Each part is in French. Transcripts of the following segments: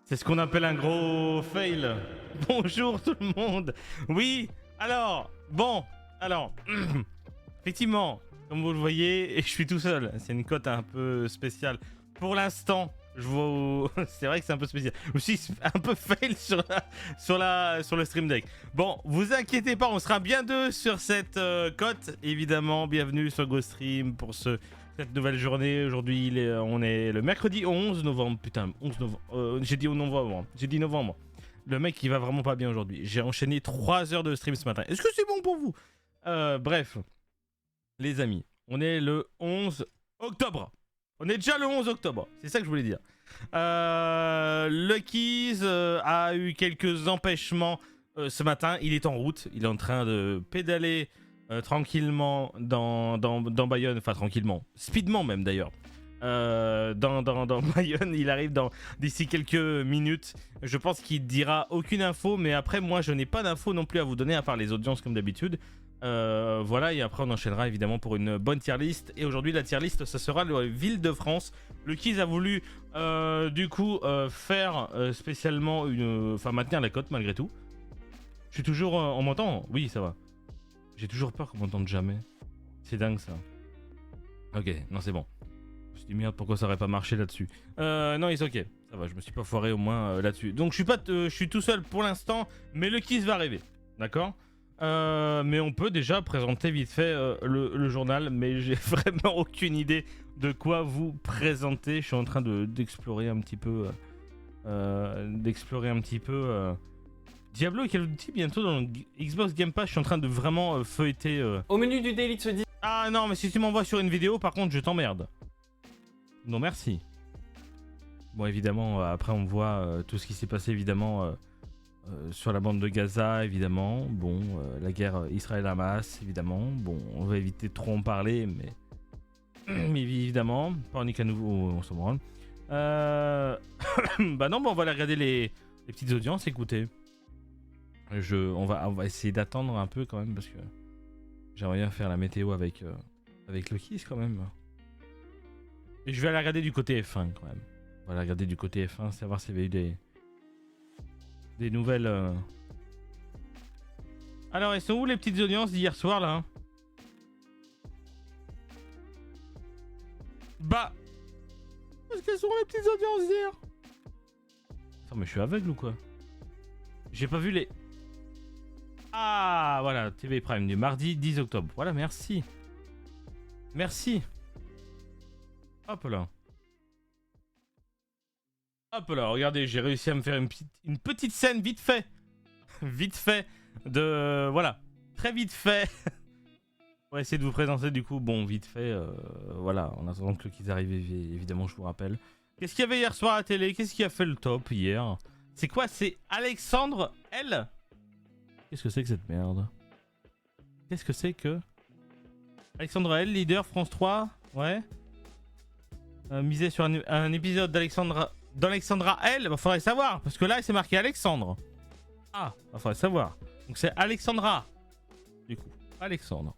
C'est ce qu'on appelle un gros fail. Bonjour tout le monde. Oui, alors, bon, alors, effectivement, comme vous le voyez, je suis tout seul. C'est une cote un peu spéciale. Pour l'instant, je vois... c'est vrai que c'est un peu spécial. Je me suis un peu fail sur le stream deck. Bon, vous inquiétez pas, on sera bien deux sur cette cote. Évidemment, bienvenue sur GoStream pour cette nouvelle journée. Aujourd'hui, on est le mercredi 11 novembre. Putain, 11 novembre. J'ai dit novembre. J'ai dit novembre. Le mec, il va vraiment pas bien aujourd'hui. J'ai enchaîné 3 heures de stream ce matin. Est-ce que c'est bon pour vous? Bref, les amis, on est le 11 octobre. On est déjà le 11 octobre. C'est ça que je voulais dire. Lucky's a eu quelques empêchements ce matin. Il est en route. Il est en train de pédaler tranquillement dans Bayonne. Enfin, tranquillement. Speedement même d'ailleurs. Dans Bayonne, il arrive d'ici quelques minutes. Je pense qu'il dira aucune info, mais après moi je n'ai pas d'infos non plus à vous donner à part les audiences comme d'habitude. Voilà, et après on enchaînera évidemment pour une bonne tier list. Et aujourd'hui la tier list, ça sera la ville de France. Le Kiz a voulu du coup faire spécialement enfin maintenir la cote malgré tout. Je suis toujours... on m'entend? Oui, ça va. J'ai toujours peur qu'on m'entende jamais. C'est dingue ça. Ok, non c'est bon. Je me suis dit merde, pourquoi ça aurait pas marché là-dessus. Non, c'est ok, ça va, je me suis pas foiré au moins là-dessus. Donc je suis tout seul pour l'instant, mais le Kiz va arriver, d'accord? Mais on peut déjà présenter vite fait le journal, mais j'ai vraiment aucune idée de quoi vous présenter. Je suis en train d'explorer un petit peu... Diablo et Call of Duty bientôt dans le Xbox Game Pass. Je suis en train de vraiment feuilleter... Au menu du Daily de ce 10. Ah non, mais si tu m'envoies sur une vidéo, par contre, je t'emmerde. Non, merci. Bon, évidemment, après, on voit tout ce qui s'est passé, évidemment, sur la bande de Gaza, évidemment. Bon, la guerre Israël-Hamas, évidemment. Bon, on va éviter de trop en parler, mais... mais évidemment, panique à nouveau, on s'en branle. Bah non, bah on va aller regarder les petites audiences, écoutez. On va essayer d'attendre un peu quand même, parce que j'aimerais bien faire la météo avec le Kiss quand même. Et je vais aller regarder du côté F1 quand même. On va aller regarder du côté F1, savoir s'il y avait eu des nouvelles. Alors, elles sont où les petites audiences d'hier soir là? Bah, est-ce qu'elles sont les petites audiences d'hier? Attends, mais je suis aveugle ou quoi? J'ai pas vu les... Ah, voilà, TV Prime du mardi 10 octobre. Voilà, merci. Merci. Hop là. Hop là, regardez, j'ai réussi à me faire une petite scène vite fait. Vite fait de... Voilà, très vite fait. On va essayer de vous présenter du coup, bon, vite fait, voilà, en attendant que qu'ils arrivent, évidemment, je vous rappelle. Qu'est-ce qu'il y avait hier soir à la télé? Qu'est-ce qui a fait le top hier? C'est quoi? C'est Alexandre L? Qu'est-ce que c'est que cette merde? Qu'est-ce que c'est que... Alexandre L, leader France 3, ouais. Miser sur un épisode d'Alexandra L, bah faudrait savoir, parce que là c'est marqué Alexandre. Ah, bah faudrait savoir. Donc c'est Alexandra, du coup, Alexandre.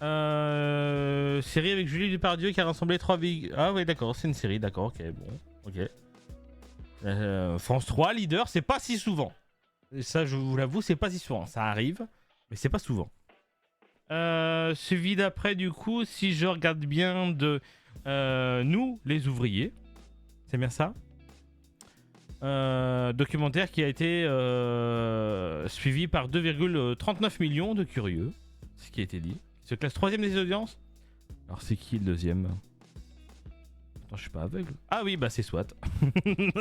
Série avec Julie Depardieu qui a rassemblé 3 vies. Ah ouais d'accord, c'est une série, d'accord, ok, bon, ok. France 3, leader, c'est pas si souvent. Et ça je vous l'avoue, c'est pas si souvent, ça arrive, mais c'est pas souvent. Suivi d'après du coup, si je regarde bien de... nous, les ouvriers, c'est bien ça. Documentaire qui a été suivi par 2,39 millions de curieux, ce qui a été dit. Il se classe 3ème des audiences. Alors c'est qui le deuxième? Attends, je suis pas aveugle. Ah oui, bah c'est SWAT.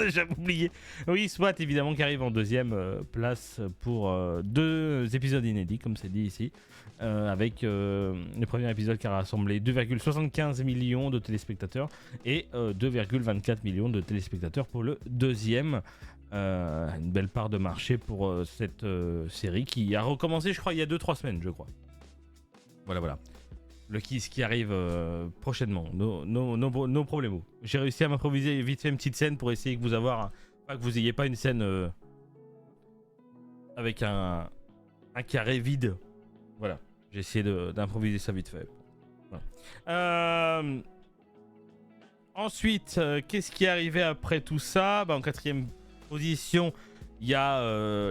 J'avais oublié. Oui, SWAT évidemment qui arrive en 2ème place pour 2 épisodes inédits, comme c'est dit ici. Avec le premier épisode qui a rassemblé 2,75 millions de téléspectateurs et 2,24 millions de téléspectateurs pour le 2ème. Une belle part de marché pour cette série qui a recommencé, je crois, il y a 2-3 semaines, je crois. Voilà. Le Kiss qui arrive prochainement. No problemo. J'ai réussi à m'improviser vite fait une petite scène pour essayer que vous avoir... Pas que vous ayez pas une scène avec un carré vide. Voilà. J'ai essayé d'improviser ça vite fait. Voilà. Ensuite, qu'est-ce qui est arrivé après tout ça? Bah, en 4ème position, il y a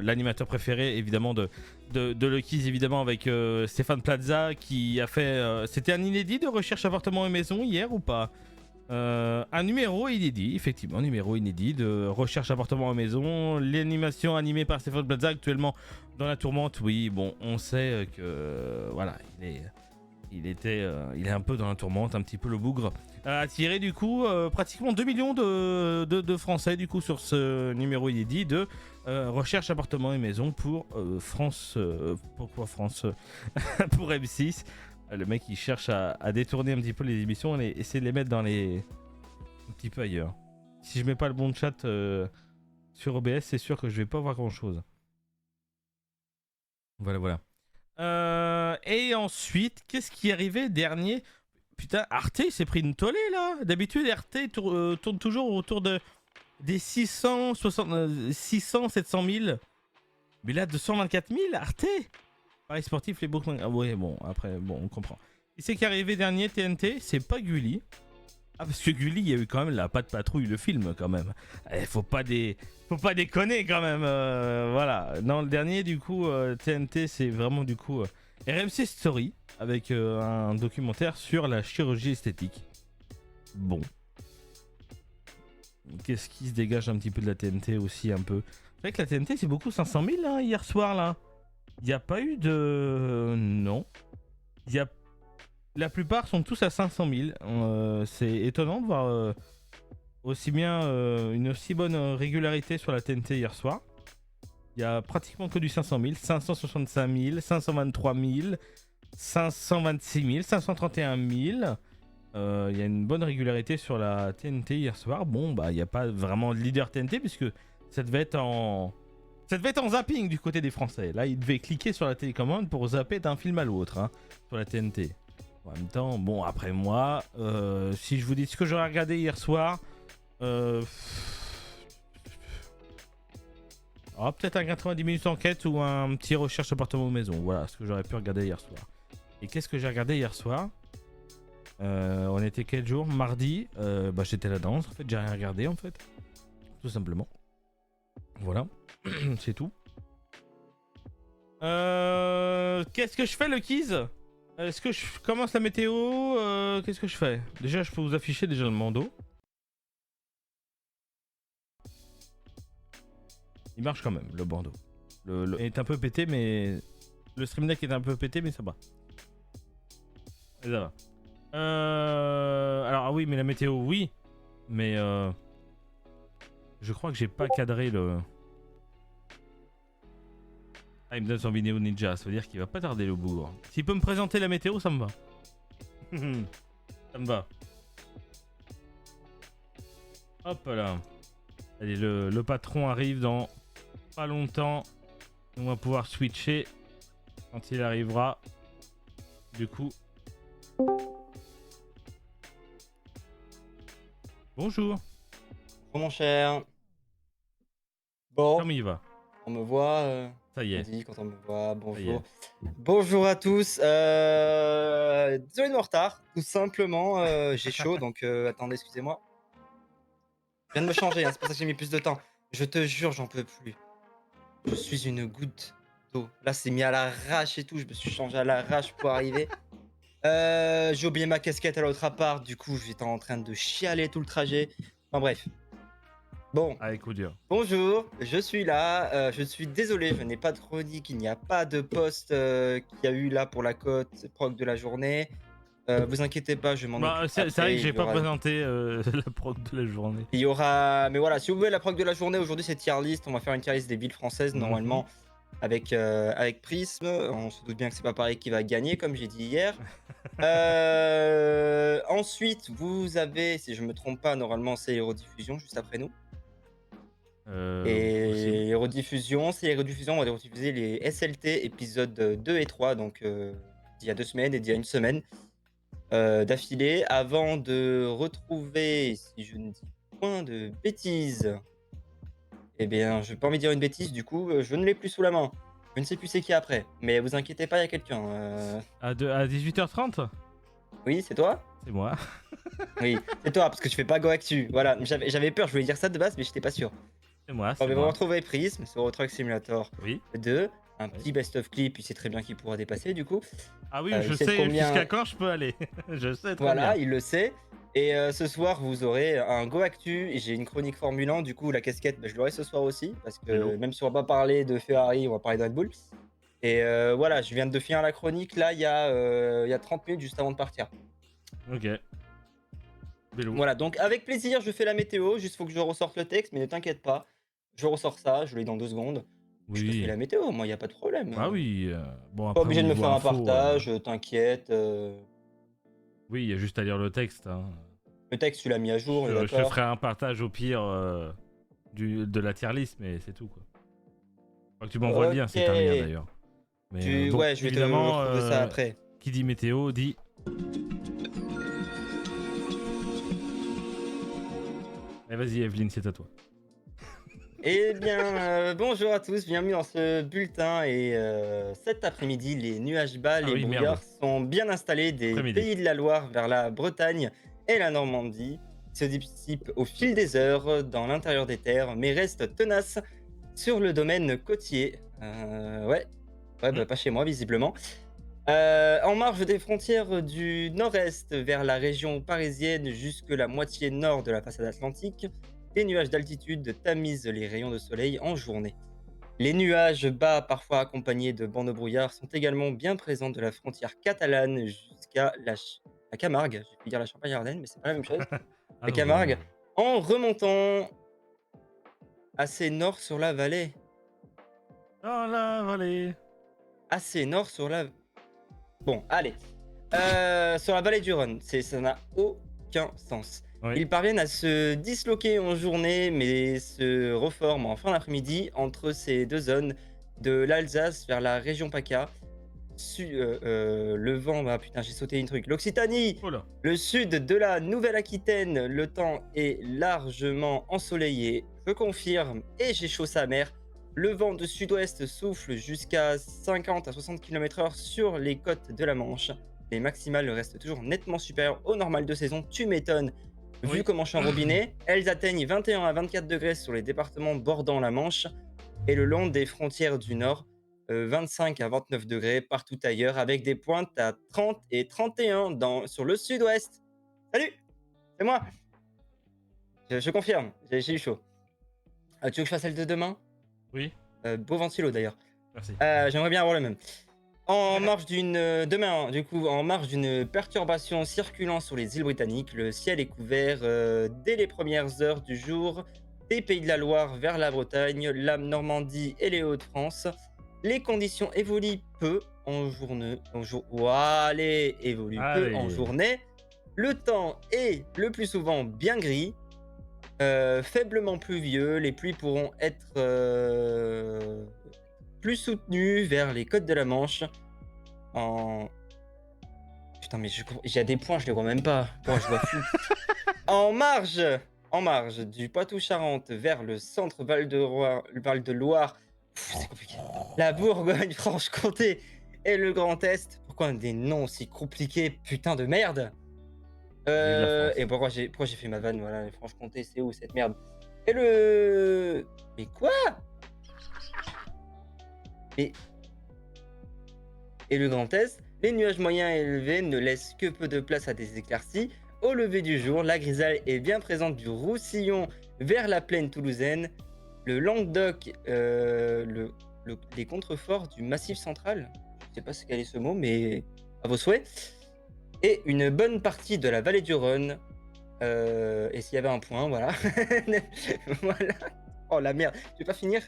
l'animateur préféré évidemment de Lucky's, évidemment, avec Stéphane Plaza qui a fait... C'était un inédit de Recherche appartement et maison hier ou pas? Un numéro inédit, effectivement, un numéro inédit de Recherche appartement et maison. L'animation animée par Stéphane Plaza, actuellement dans la tourmente. Oui, bon, on sait que... voilà, il est un peu dans la tourmente, un petit peu le bougre. A attiré du coup pratiquement 2 millions de Français du coup sur ce numéro inédit de Recherche appartement et maison pour France. Pourquoi France pour M6. Le mec il cherche à détourner un petit peu les émissions et essayer de les mettre dans les... un petit peu ailleurs. Si je mets pas le bon chat sur OBS, c'est sûr que je vais pas voir grand chose. Voilà. Et ensuite, qu'est-ce qui est arrivé dernier? Putain, Arte il s'est pris une tollée là. D'habitude, Arte tourne toujours autour des 600, 700 000. Mais là, 224 000, Arte. Paris sportif, les bookmakers. Ah ouais, bon, après, bon, on comprend. Et c'est qui est arrivé dernier, TNT, c'est pas Gulli. Ah, parce que Gulli, il y a eu quand même la patte patrouille, le film, quand même. Faut pas déconner, quand même. Voilà. Dans le dernier, du coup, TNT, c'est vraiment, du coup, RMC Story, avec un documentaire sur la chirurgie esthétique. Bon. Qu'est-ce qui se dégage un petit peu de la TNT aussi, un peu? C'est vrai que la TNT, c'est beaucoup 500 000, hein, hier soir, là. Il n'y a pas eu de... Non. La plupart sont tous à 500 000. C'est étonnant de voir aussi bien une aussi bonne régularité sur la TNT hier soir. Il y a pratiquement que du 500 000, 565 000, 523 000, 526 000, 531 000. Il y a une bonne régularité sur la TNT hier soir. Bon, bah, il n'y a pas vraiment de leader TNT puisque ça devait être en zapping du côté des Français. Là, ils devaient cliquer sur la télécommande pour zapper d'un film à l'autre, hein, sur la TNT. En même temps, bon, après moi, si je vous dis ce que j'aurais regardé hier soir, peut-être un 90 minutes enquête ou un petit recherche appartement ou maison. Voilà ce que j'aurais pu regarder hier soir. Et qu'est-ce que j'ai regardé hier soir? On était quel jour? Mardi. Bah, j'étais la danse, en fait, j'ai rien regardé, en fait. Tout simplement. Voilà. C'est tout. Qu'est-ce que je fais, le Keys? Est-ce que je commence la météo? Qu'est-ce que je fais? Déjà, je peux vous afficher déjà le bandeau. Il marche quand même, le bandeau. Il est un peu pété, mais... Le stream deck est un peu pété, mais ça va. Et ça va. Alors, ah oui, mais la météo, oui. Mais... Je crois que j'ai pas cadré le... Ah, il me donne son vidéo ninja, ça veut dire qu'il va pas tarder le bourg. S'il peut me présenter la météo, ça me va. Ça me va. Hop là. Allez, le patron arrive dans pas longtemps. On va pouvoir switcher quand il arrivera. Du coup. Bonjour. Bonjour mon cher. Bon, Comment il va? on me voit. Ça y On est. dit quand on me voit. Ça y est. Bonjour. Bonjour à tous. Désolé de mon retard. Tout simplement, j'ai chaud, donc attendez, excusez-moi. Je viens de me changer, hein, c'est pour ça que j'ai mis plus de temps. Je te jure, j'en peux plus. Je suis une goutte d'eau. Là, c'est mis à l'arrache et tout. Je me suis changé à l'arrache pour arriver. J'ai oublié ma casquette à l'autre appart. Du coup, j'étais en train de chialer tout le trajet. Enfin bref. Bon. Allez, coup dur. Bonjour, je suis là. Je suis désolé, je n'ai pas de chronique. Il n'y a pas de post qu'il y a eu là pour la cote proc de la journée. Vous inquiétez pas, je m'en occupe. C'est vrai que j'ai pas aura... présenté la proc de la journée. Il y aura. Mais voilà, si vous voulez la proc de la journée, aujourd'hui c'est tier list. On va faire une tier list des villes françaises normalement avec Prism. On se doute bien que c'est pas pareil qui va gagner, comme j'ai dit hier. Ensuite, vous avez, si je me trompe pas, normalement c'est les rediffusions juste après nous. Et les rediffusions, on va rediffuser les SLT épisodes 2 et 3, donc d'il y a 2 semaines et d'il y a 1 semaine d'affilée, avant de retrouver, si je ne dis point de bêtises, eh bien, je n'ai pas envie de dire une bêtise, du coup, je ne l'ai plus sous la main. Je ne sais plus c'est qui après, mais vous inquiétez pas, il y a quelqu'un. À 18h30? Oui, c'est toi? C'est moi. Oui, c'est toi, parce que je fais pas Go Actu. Voilà, j'avais peur, je voulais dire ça de base, mais j'étais pas sûr. On c'est va vous moi. retrouver Prism sur Euro Truck Simulator Oui, 2. Un oui. petit best-of clip, il sait très bien qu'il pourra dépasser du coup. Ah oui, Il je sait de sais combien. jusqu'à quand je peux aller. Je sais très Voilà, bien. il le sait. Et ce soir, vous aurez un Go Actu. Et j'ai une chronique Formule 1. Du coup, la casquette, bah, je l'aurai ce soir aussi. Parce que Hello. même si on va pas parler de Ferrari, on va parler de Red Bull. Et voilà, je viens de finir la chronique là, il y a 30 minutes juste avant de partir. Ok. Vélo. Voilà, donc avec plaisir, je fais la météo. Juste faut que je ressorte le texte, mais ne t'inquiète pas. Je ressors ça, je l'ai dans 2 secondes. Je te fais Oui. la météo, moi, il n'y a pas de problème. Ah oui. Bon, Pas après, au obligé de me niveau faire un info, partage, t'inquiète. oui, il y a juste à lire le texte, hein. Le texte, tu l'as mis à jour, on est Je te d'accord. ferai un partage au pire de la tier list, mais c'est tout, quoi. Faut que tu m'envoies le lien Ok. si t'as un lien d'ailleurs. Mais bon, Ouais, je vais te évidemment, retrouver ça après. qui dit météo dit. Eh, vas-y, Evelyne, c'est à toi. Eh bien, bonjour à tous, bienvenue dans ce bulletin. Et cet après-midi, les nuages bas, Ah les oui, merde. brouillards sont bien installés des Après-midi. pays de la Loire vers la Bretagne et la Normandie. Ils se dissipent au fil des heures dans l'intérieur des terres, mais restent tenaces sur le domaine côtier. Ouais, Hmm. bah, pas chez moi, visiblement. En marge des frontières du nord-est vers la région parisienne jusque la moitié nord de la façade atlantique, les nuages d'altitude tamisent les rayons de soleil en journée. Les nuages bas, parfois accompagnés de bancs de brouillard, sont également bien présents de la frontière catalane jusqu'à la Camargue. J'ai pu dire la Champagne-Ardenne, mais c'est pas la même chose. Ah La non, bah Camargue, non. en remontant assez nord sur la vallée. Dans la vallée. Assez nord sur la. Bon, allez. Sur la vallée du Rhône, ça n'a aucun sens. Oui. Ils parviennent à se disloquer en journée, mais se reforment en fin d'après-midi entre ces deux zones de l'Alsace vers la région PACA. Le vent, bah putain, j'ai sauté une truc. L'Occitanie, Oh là. le sud de la Nouvelle-Aquitaine, le temps est largement ensoleillé, je confirme, et j'ai chaud sa mère. Le vent de sud-ouest souffle jusqu'à 50 à 60 km/h sur les côtes de la Manche. Les maximales restent toujours nettement supérieures aux normales de saison, tu m'étonnes. Vu Oui. comment je suis en robinet, elles atteignent 21 à 24 degrés sur les départements bordant la Manche et le long des frontières du nord, 25 à 29 degrés partout ailleurs, avec des pointes à 30 et 31 sur le sud-ouest. Salut, c'est moi. Je confirme, j'ai eu chaud. Tu veux que je fasse celle de demain? Oui. Beau ventilo d'ailleurs. Merci. J'aimerais bien avoir le même. En marge d'une demain, du coup, en marge d'une perturbation circulant sur les îles britanniques, le ciel est couvert dès les premières heures du jour des Pays de la Loire vers la Bretagne, la Normandie et les Hauts-de-France. Les conditions évoluent peu en journée. Allez, évoluent peu en Allez. journée. Le temps est le plus souvent bien gris, faiblement pluvieux. Les pluies pourront être plus soutenues vers les côtes de la Manche. En putain, mais il y a des points, je les vois même pas. Moi, je vois flou. En marge, en marge du Poitou-Charentes vers le centre Val de Loire, c'est compliqué. La Bourgogne-Franche-Comté et le Grand Est. Pourquoi des noms aussi compliqués, putain de merde? Vive la Et France. pourquoi j'ai fait ma vanne, voilà, Franche-Comté, c'est où cette merde? Et le. Mais quoi? Et, et le Grand Est, les nuages moyens et élevés ne laissent que peu de place à des éclaircies. Au lever du jour, la grisaille est bien présente du Roussillon vers la plaine toulousaine, le Languedoc, les contreforts du Massif central. Je ne sais pas ce qu'est ce mot, mais à vos souhaits. Et une bonne partie de la vallée du Rhône. Et s'il y avait un point, voilà. Voilà. Oh la merde, je vais pas finir.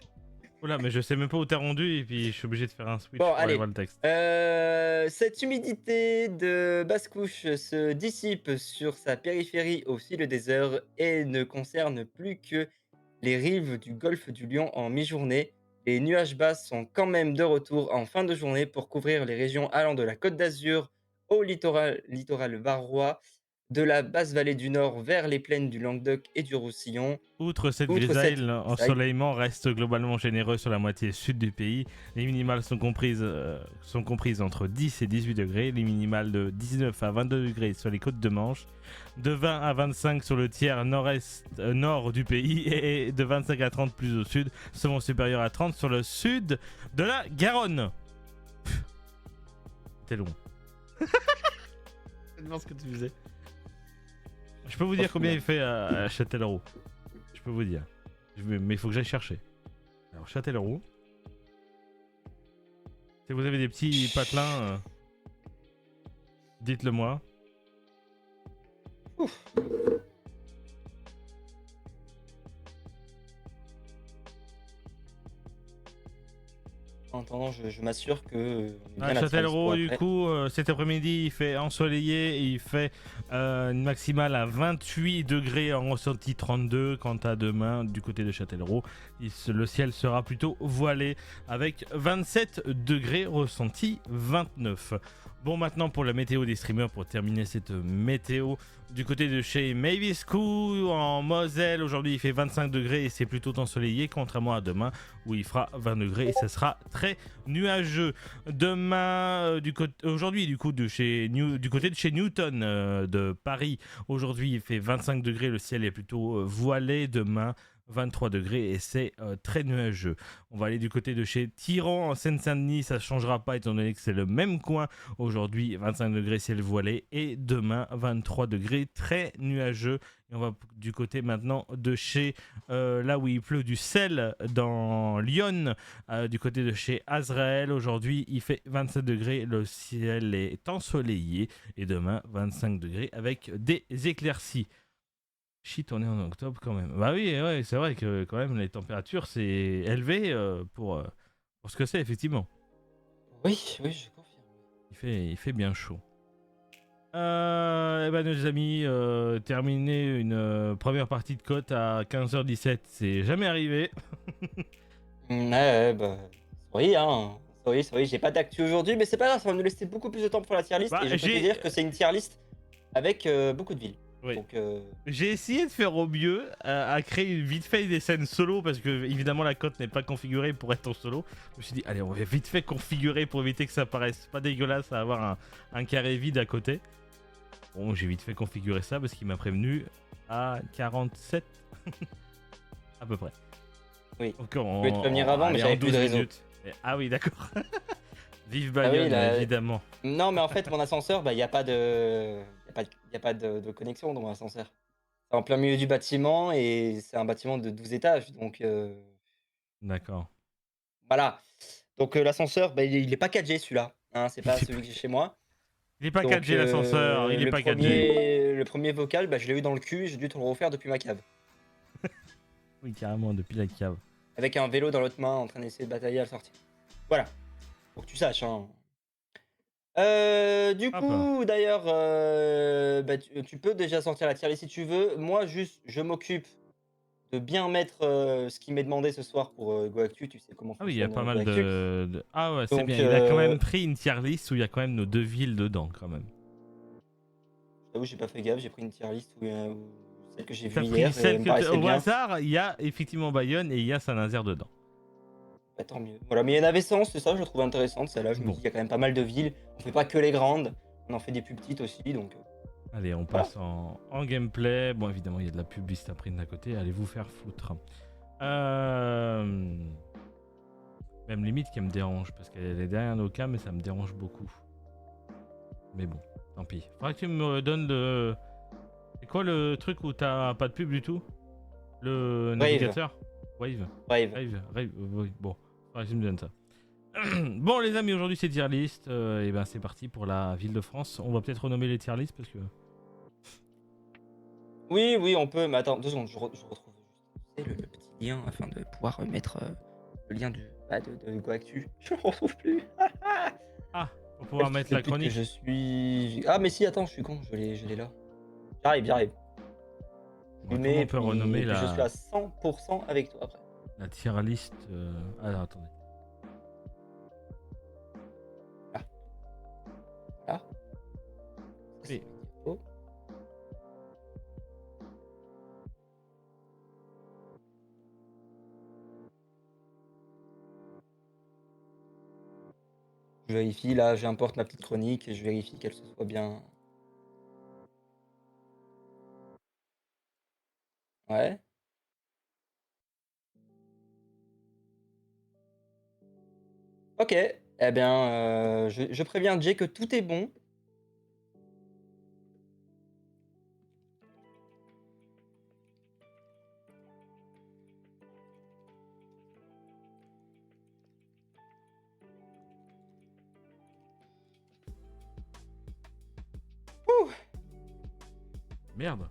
Oula, mais je sais même pas où t'es rendu et puis je suis obligé de faire un switch Bon, pour aller allez. voir le texte. Cette humidité de basse couche se dissipe sur sa périphérie au fil des heures et ne concerne plus que les rives du golfe du Lion en mi-journée. Les nuages bas sont quand même de retour en fin de journée pour couvrir les régions allant de la Côte d'Azur au littoral varois. de la basse vallée du Nord vers les plaines du Languedoc et du Roussillon. Outre cette Outre grisaille, cette grisaille, l'ensoleillement reste globalement généreux sur la moitié sud du pays. Les minimales sont comprises entre 10 et 18 degrés, les minimales de 19 à 22 degrés sur les côtes de Manche, de 20 à 25 sur le tiers nord du pays et de 25 à 30 plus au sud, souvent supérieur à 30 sur le sud de la Garonne. C'était long. Je sais pas ce que tu faisais. Je peux vous dire combien il fait à Châtellerault. Je peux vous dire. Mais il faut que j'aille chercher. Alors, Châtellerault. Si vous avez des petits patelins, dites-le moi. ouf. En attendant, je m'assure que on est À bien à 30 Châtellerault, pour du après. coup, cet après-midi, il fait ensoleillé et il fait une maximale à 28 degrés en ressenti 32. Quant à demain, du côté de Châtellerault, le ciel sera plutôt voilé avec 27 degrés ressenti 29. Bon, maintenant pour la météo des streamers, pour terminer cette météo, du côté de chez Mavis Cool en Moselle, aujourd'hui il fait 25 degrés et c'est plutôt ensoleillé, contrairement à demain où il fera 20 degrés et ça sera très nuageux. Demain, aujourd'hui du coup du côté de chez Newton de Paris, aujourd'hui il fait 25 degrés, le ciel est plutôt voilé. Demain 23 degrés et c'est très nuageux. On va aller du côté de chez Tiran en Seine-Saint-Denis, ça ne changera pas étant donné que c'est le même coin. Aujourd'hui 25 degrés ciel voilé et demain 23 degrés très nuageux. Et on va du côté maintenant de chez là où il pleut du sel dans Lyon, du côté de chez Azrael. Aujourd'hui il fait 27 degrés, le ciel est ensoleillé et demain 25 degrés avec des éclaircies. Shit, on est en octobre quand même. Bah oui, ouais, c'est vrai que quand même les températures c'est élevé pour ce que c'est effectivement. Oui, oui, je confirme. Il fait bien chaud. Eh ben nos amis, terminer une première partie de côte à 15h17, c'est jamais arrivé. Ouais, bah, sorry, hein. Sorry, j'ai pas d'actu aujourd'hui, mais c'est pas grave, ça va nous laisser beaucoup plus de temps pour la tier list. Bah Et je peux te dire que c'est une tier list avec beaucoup de villes. Oui. Donc, J'ai essayé de faire au mieux à créer vite fait des scènes solo parce que évidemment la cote n'est pas configurée pour être en solo. Je me suis dit allez on va vite fait configurer pour éviter que ça paraisse pas dégueulasse à avoir un carré vide à côté. Bon j'ai vite fait configurer ça parce qu'il m'a prévenu à 47 à peu près. oui. Donc Je voulais te prévenir avant, mais allez, j'avais en plus 12 de réseau. minutes. Ah oui d'accord. Vive Ah oui, Bayonne là... évidemment. Non, mais en fait, mon ascenseur, bah, il n'y a pas de... Y a pas de connexion dans mon ascenseur. C'est en plein milieu du bâtiment et c'est un bâtiment de 12 étages. Donc, D'accord. voilà. Donc, l'ascenseur, bah, il est pas 4G celui-là. Hein, c'est pas celui que j'ai chez moi. Il est pas Donc, 4G l'ascenseur, il est pas 4G. le premier vocal, bah, je l'ai eu dans le cul, j'ai dû te le refaire depuis ma cave. Oui carrément depuis la cave. Avec un vélo dans l'autre main en train d'essayer de batailler à le sortir. Voilà, pour que tu saches. Hein. Du Hop là. coup, d'ailleurs, bah, tu peux déjà sortir la tier list si tu veux. Moi, juste, je m'occupe de bien mettre ce qui m'est demandé ce soir pour GoActu. Tu sais comment Ah oui, il y a fonctionne pas mal GoActu. Ah ouais, c'est Donc, bien. Il a quand même pris une tier list où il y a quand même nos deux villes dedans, quand même. j'avoue, j'ai pas fait gaffe, j'ai pris une tier list où celle que j'ai vue T'as pris hier et elle celle me que paraissait au bien. hasard, il y a effectivement Bayonne et il y a Saint-Nazaire dedans. Bah, tant mieux. Voilà, mais il y en avait 100, c'est ça, je la trouve intéressante celle-là. Je me Bon, dis, il y a quand même pas mal de villes. On fait pas que les grandes, on en fait des plus petites aussi. Donc, allez, on voilà. passe en gameplay. Bon, évidemment, il y a de la pub Vistaprint à côté. Allez vous faire foutre. Même limite qui me dérange parce qu'elle est derrière nos cams mais ça me dérange beaucoup. Mais bon, tant pis. Faudrait que tu me donnes le. C'est quoi le truc où t'as pas de pub du tout? Le navigateur? Wave. Brave. Rave, oui, bon, faudrait que tu me donnes ça. Bon les amis, aujourd'hui c'est tier list, et ben c'est parti pour la ville de France. On va peut-être renommer les tier list parce que... Oui, oui, on peut. Mais attends, 2 secondes, je retrouve juste le petit lien afin de pouvoir mettre le lien de GoActu. Je le retrouve plus. Ah, pour pouvoir mettre la Le pute que chronique. je suis. Ah, mais si, attends, je suis con, je l'ai là. J'arrive. Je Bon, lui comment mets on peut et renommer puis je suis à la 100% avec toi après. tier list alors attendez. Là. Là. Oui. Oh. Je vérifie, là, j'importe ma petite chronique et je vérifie qu'elle se soit bien. Ouais. Ok. Eh bien, je préviens Jay que tout est bon. Ouh. Merde.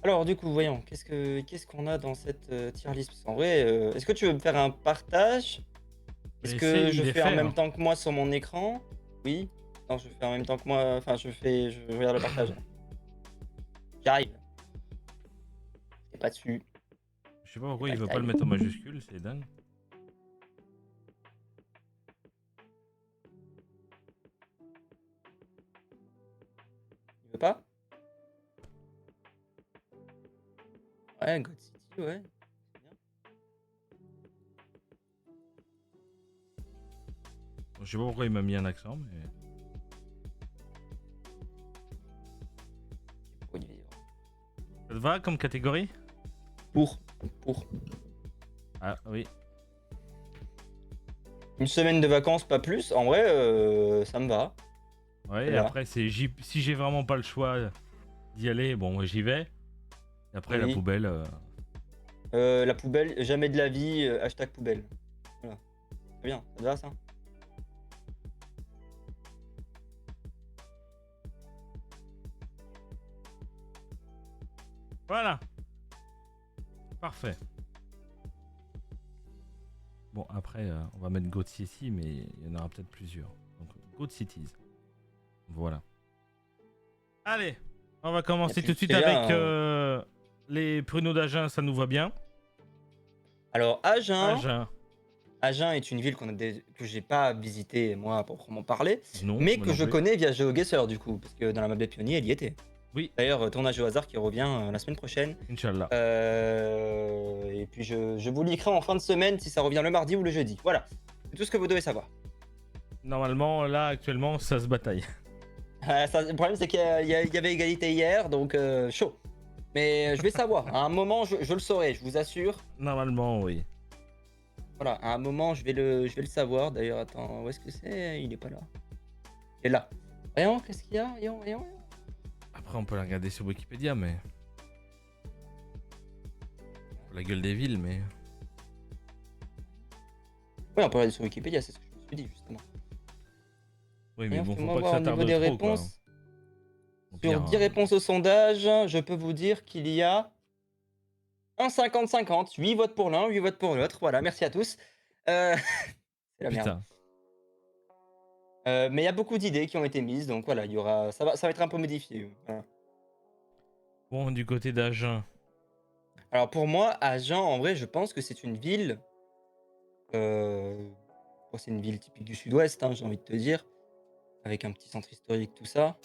Alors, du coup, voyons, qu'est-ce qu'on a dans cette tier list? Parce qu'en vrai, est-ce que tu veux me faire un partage? Est-ce que Essaye je de fais en même faire. temps que moi sur mon écran? Oui. Non, je fais en même temps que moi. Enfin, je regarde le partage. J'arrive. T'es pas dessus. Je sais pas C'est pourquoi pas il le veut pas le time. mettre en majuscule, c'est dingue. Il veut pas? Ouais, God City, ouais. C'est bien. Je sais pas pourquoi il m'a mis un accent, mais. Pour y vivre. Ça te va comme catégorie? Pour. Pour. Ah oui. Une semaine de vacances, pas plus. En vrai, ça me va. Ouais, et Là. après, si j'ai vraiment pas le choix d'y aller, bon, j'y vais. Et après, la Oui. poubelle. La poubelle, jamais de la vie, hashtag poubelle. Voilà. Très bien, ça te va ça? Voilà. Parfait. Bon, après, on va mettre Goat City, mais il y en aura peut-être plusieurs. Donc, Goat Cities. Voilà. Allez, on va Y a commencer tout plus de suite déjà, avec les pruneaux d'Agen, ça nous va bien. Alors, Agen. Agen, Agen est une ville que j'ai pas visitée, moi, à proprement parler, non, mais moi que non je plus. connais via GeoGuessr, du coup, parce que dans la map des pionniers, elle y était. Oui, D'ailleurs, tournage au hasard qui revient la semaine prochaine. Inch'Allah. Et puis, je vous linkerai en fin de semaine si ça revient le mardi ou le jeudi. Voilà, c'est tout ce que vous devez savoir. Normalement, là, actuellement, ça se bataille. Le problème, c'est qu'il y avait égalité hier, donc chaud. Mais je vais savoir. À un moment, je le saurai, je vous assure. Normalement, oui. Voilà, à un moment, je vais le savoir. D'ailleurs, attends, où est-ce que c'est? Il est pas là. Il est là. Voyons, qu'est-ce qu'il y a? Voyons. Après, on peut la regarder sur Wikipédia, mais. La gueule des villes, mais. Oui, on peut regarder sur Wikipédia, c'est ce que je me suis dit, justement. Oui, mais Voyons, bon, faut fais-moi pas que voir ça au niveau tarde des trop, quoi. réponses. Au Sur pire, 10 réponses au sondage, je peux vous dire qu'il y a un 50-50. 8 votes pour l'un, 8 votes pour l'autre. Voilà, merci à tous. Euh, c'est la merde. putain. Mais il y a beaucoup d'idées qui ont été mises, donc voilà, ça va être un peu modifié. Voilà. Bon, du côté d'Agen. Alors pour moi, Agen, en vrai, je pense que c'est une ville. Bon, c'est une ville typique du sud-ouest, hein, j'ai envie de te dire, avec un petit centre historique, tout ça.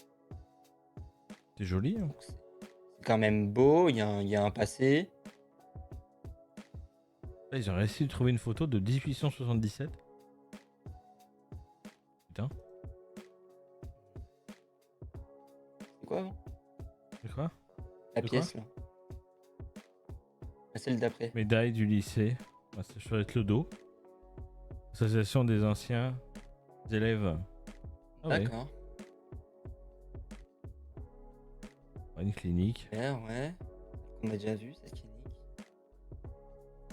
C'est joli, hein. Donc c'est quand même beau, il y a un passé. Là, ils ont réussi à trouver une photo de 1877. Putain. C'est quoi avant? C'est quoi? La De quoi? pièce là? Ah, celle d'après. Médaille du lycée. Ah, ça doit être le dos. Association des anciens élèves. Ah ouais, D'accord. une clinique. Super, ouais. On a déjà vu cette clinique.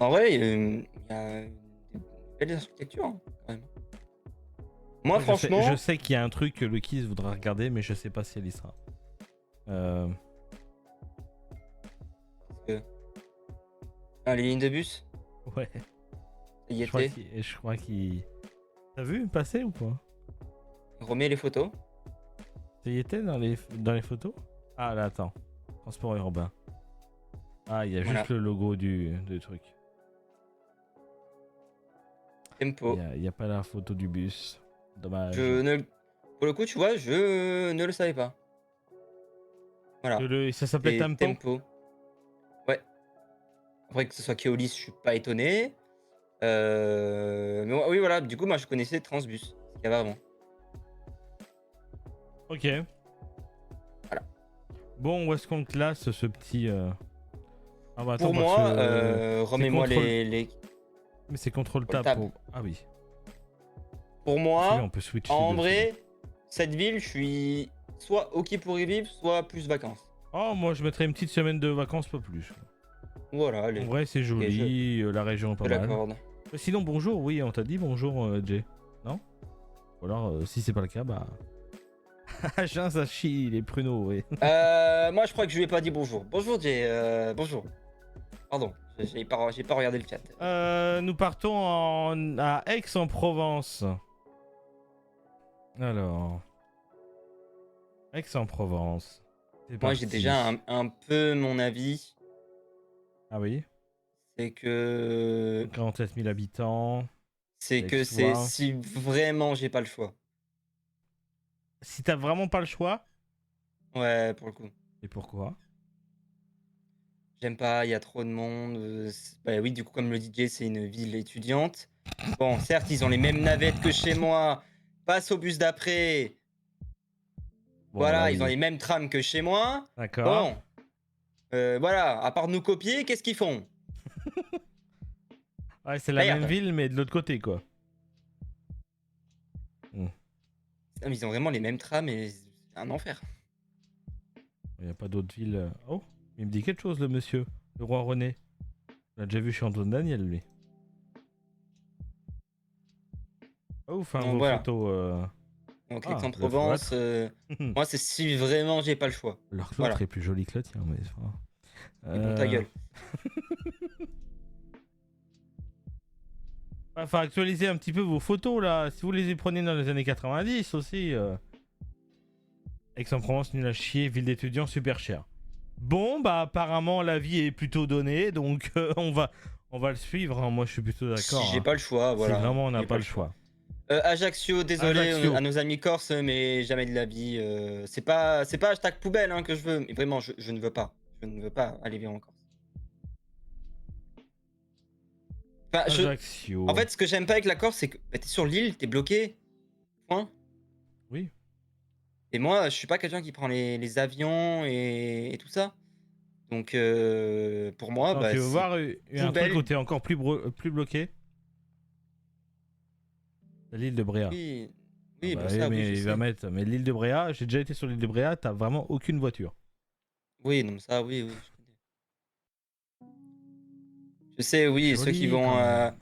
En vrai, il y a des belles architectures, hein, quand même. Moi, Je franchement, sais qu'il y a un truc que le Kiss voudra regarder, mais je sais pas si elle y sera. Euh, parce que- ah, les lignes de bus, ouais, ça y je était. crois qu'il. T'as vu passer ou pas? Remets les photos. Ça y était dans les photos? Ah là, attends. Transport urbain. Ah, il y a Voilà. juste le logo du truc. Tempo. Il y a pas la photo du bus. Dommage. Pour le coup, tu vois, je ne le savais pas. Voilà. Ça s'appelait Et Tempo? Tempo. Ouais. Après que ce soit Keolis, je suis pas étonné. Mais oui, voilà. voilà, du coup, moi, je connaissais Transbus, ce qu'il y avait avant. Ok. Voilà. Bon, où est-ce qu'on classe ce petit... Ah bah attends, Pour parce moi, que... c'est remets-moi contrôle... les Mais c'est contrôle tab tab. pour... Ah oui. Pour C'est bien, on moi, peut switcher en dessus. vrai, cette ville, je suis soit OK pour y vivre, soit plus vacances. Oh, moi je mettrais une petite semaine de vacances, pas plus. Voilà, En allez. vrai, c'est Ok, joli, la région est pas je mal. l'accorde. Sinon, bonjour, oui, on t'a dit bonjour, Jay. Non? Ou alors, si c'est pas le cas, bah... Agin, ça chie, les pruneaux, oui. Moi, je crois que je lui ai pas dit bonjour. Bonjour, Jay. Bonjour. Pardon, j'ai pas regardé le chat. Nous partons à Aix-en-Provence. Alors... Aix-en-Provence. C'est Moi, j'ai parti. déjà un peu mon avis. Ah oui? C'est que 47 000 habitants. c'est que c'est Aixois. si vraiment j'ai pas le choix. Si t'as vraiment pas le choix, Ouais, pour le coup. et pourquoi? J'aime pas, il y a trop de monde. Bah oui, du coup, comme le DJ, c'est une ville étudiante. Bon, certes, ils ont les mêmes navettes que chez moi. Passe au bus d'après. Bon, là Voilà, ils ont oui. les mêmes trams que chez moi. D'accord. Bon, voilà, à part nous copier, qu'est-ce qu'ils font? Ouais, c'est la même Merde. ville, mais de l'autre côté, quoi. Ah, mais ils ont vraiment les mêmes trams et c'est un enfer. Il n'y a pas d'autre ville. Oh, il me dit quelque chose, le monsieur. Le roi René. On l'a déjà vu chez Antoine Daniel, lui. Oh, enfin, Donc vos voilà. photos. Donc Ah, le Aix-en-Provence, vôtre. moi, c'est si vraiment j'ai pas le choix. Leur Voilà. est plus joli que le tien, mais c'est pas grave. Et bon, ta gueule. Enfin, actualiser un petit peu vos photos, là. Si vous les prenez dans les années 90 aussi. Aix-en-Provence, nul à chier, ville d'étudiants super cher. Bon, bah apparemment la vie est plutôt donnée, donc on va le suivre, hein. Moi je suis plutôt Si d'accord, j'ai hein. pas le choix, Si voilà. vraiment on n'a J'ai pas pas le le choix. choix. Ajaccio, désolé Ajaccio. à nos amis corses, mais jamais de la vie. C'est pas hashtag poubelle hein, que je veux, mais vraiment, je ne veux pas. Je ne veux pas aller vivre en Corse. Enfin, En Ajaccio. fait, ce que j'aime pas avec la Corse, c'est que bah, t'es sur l'île, t'es bloqué. Point. Oui. Et moi, je suis pas quelqu'un qui prend les avions et tout ça. Donc, pour moi, Attends, tu bah, veux c'est voir un truc où poubelle. t'es encore plus bloqué? L'île de Bréa. Oui, Ah oui, bah bon, oui, ça, oui, je mais il va sais. mettre. Mais l'île de Bréa, j'ai déjà été sur l'île de Bréa, t'as vraiment aucune voiture. Oui, non, ça, oui, oui, je connais. Je sais, oui, Joli quand même.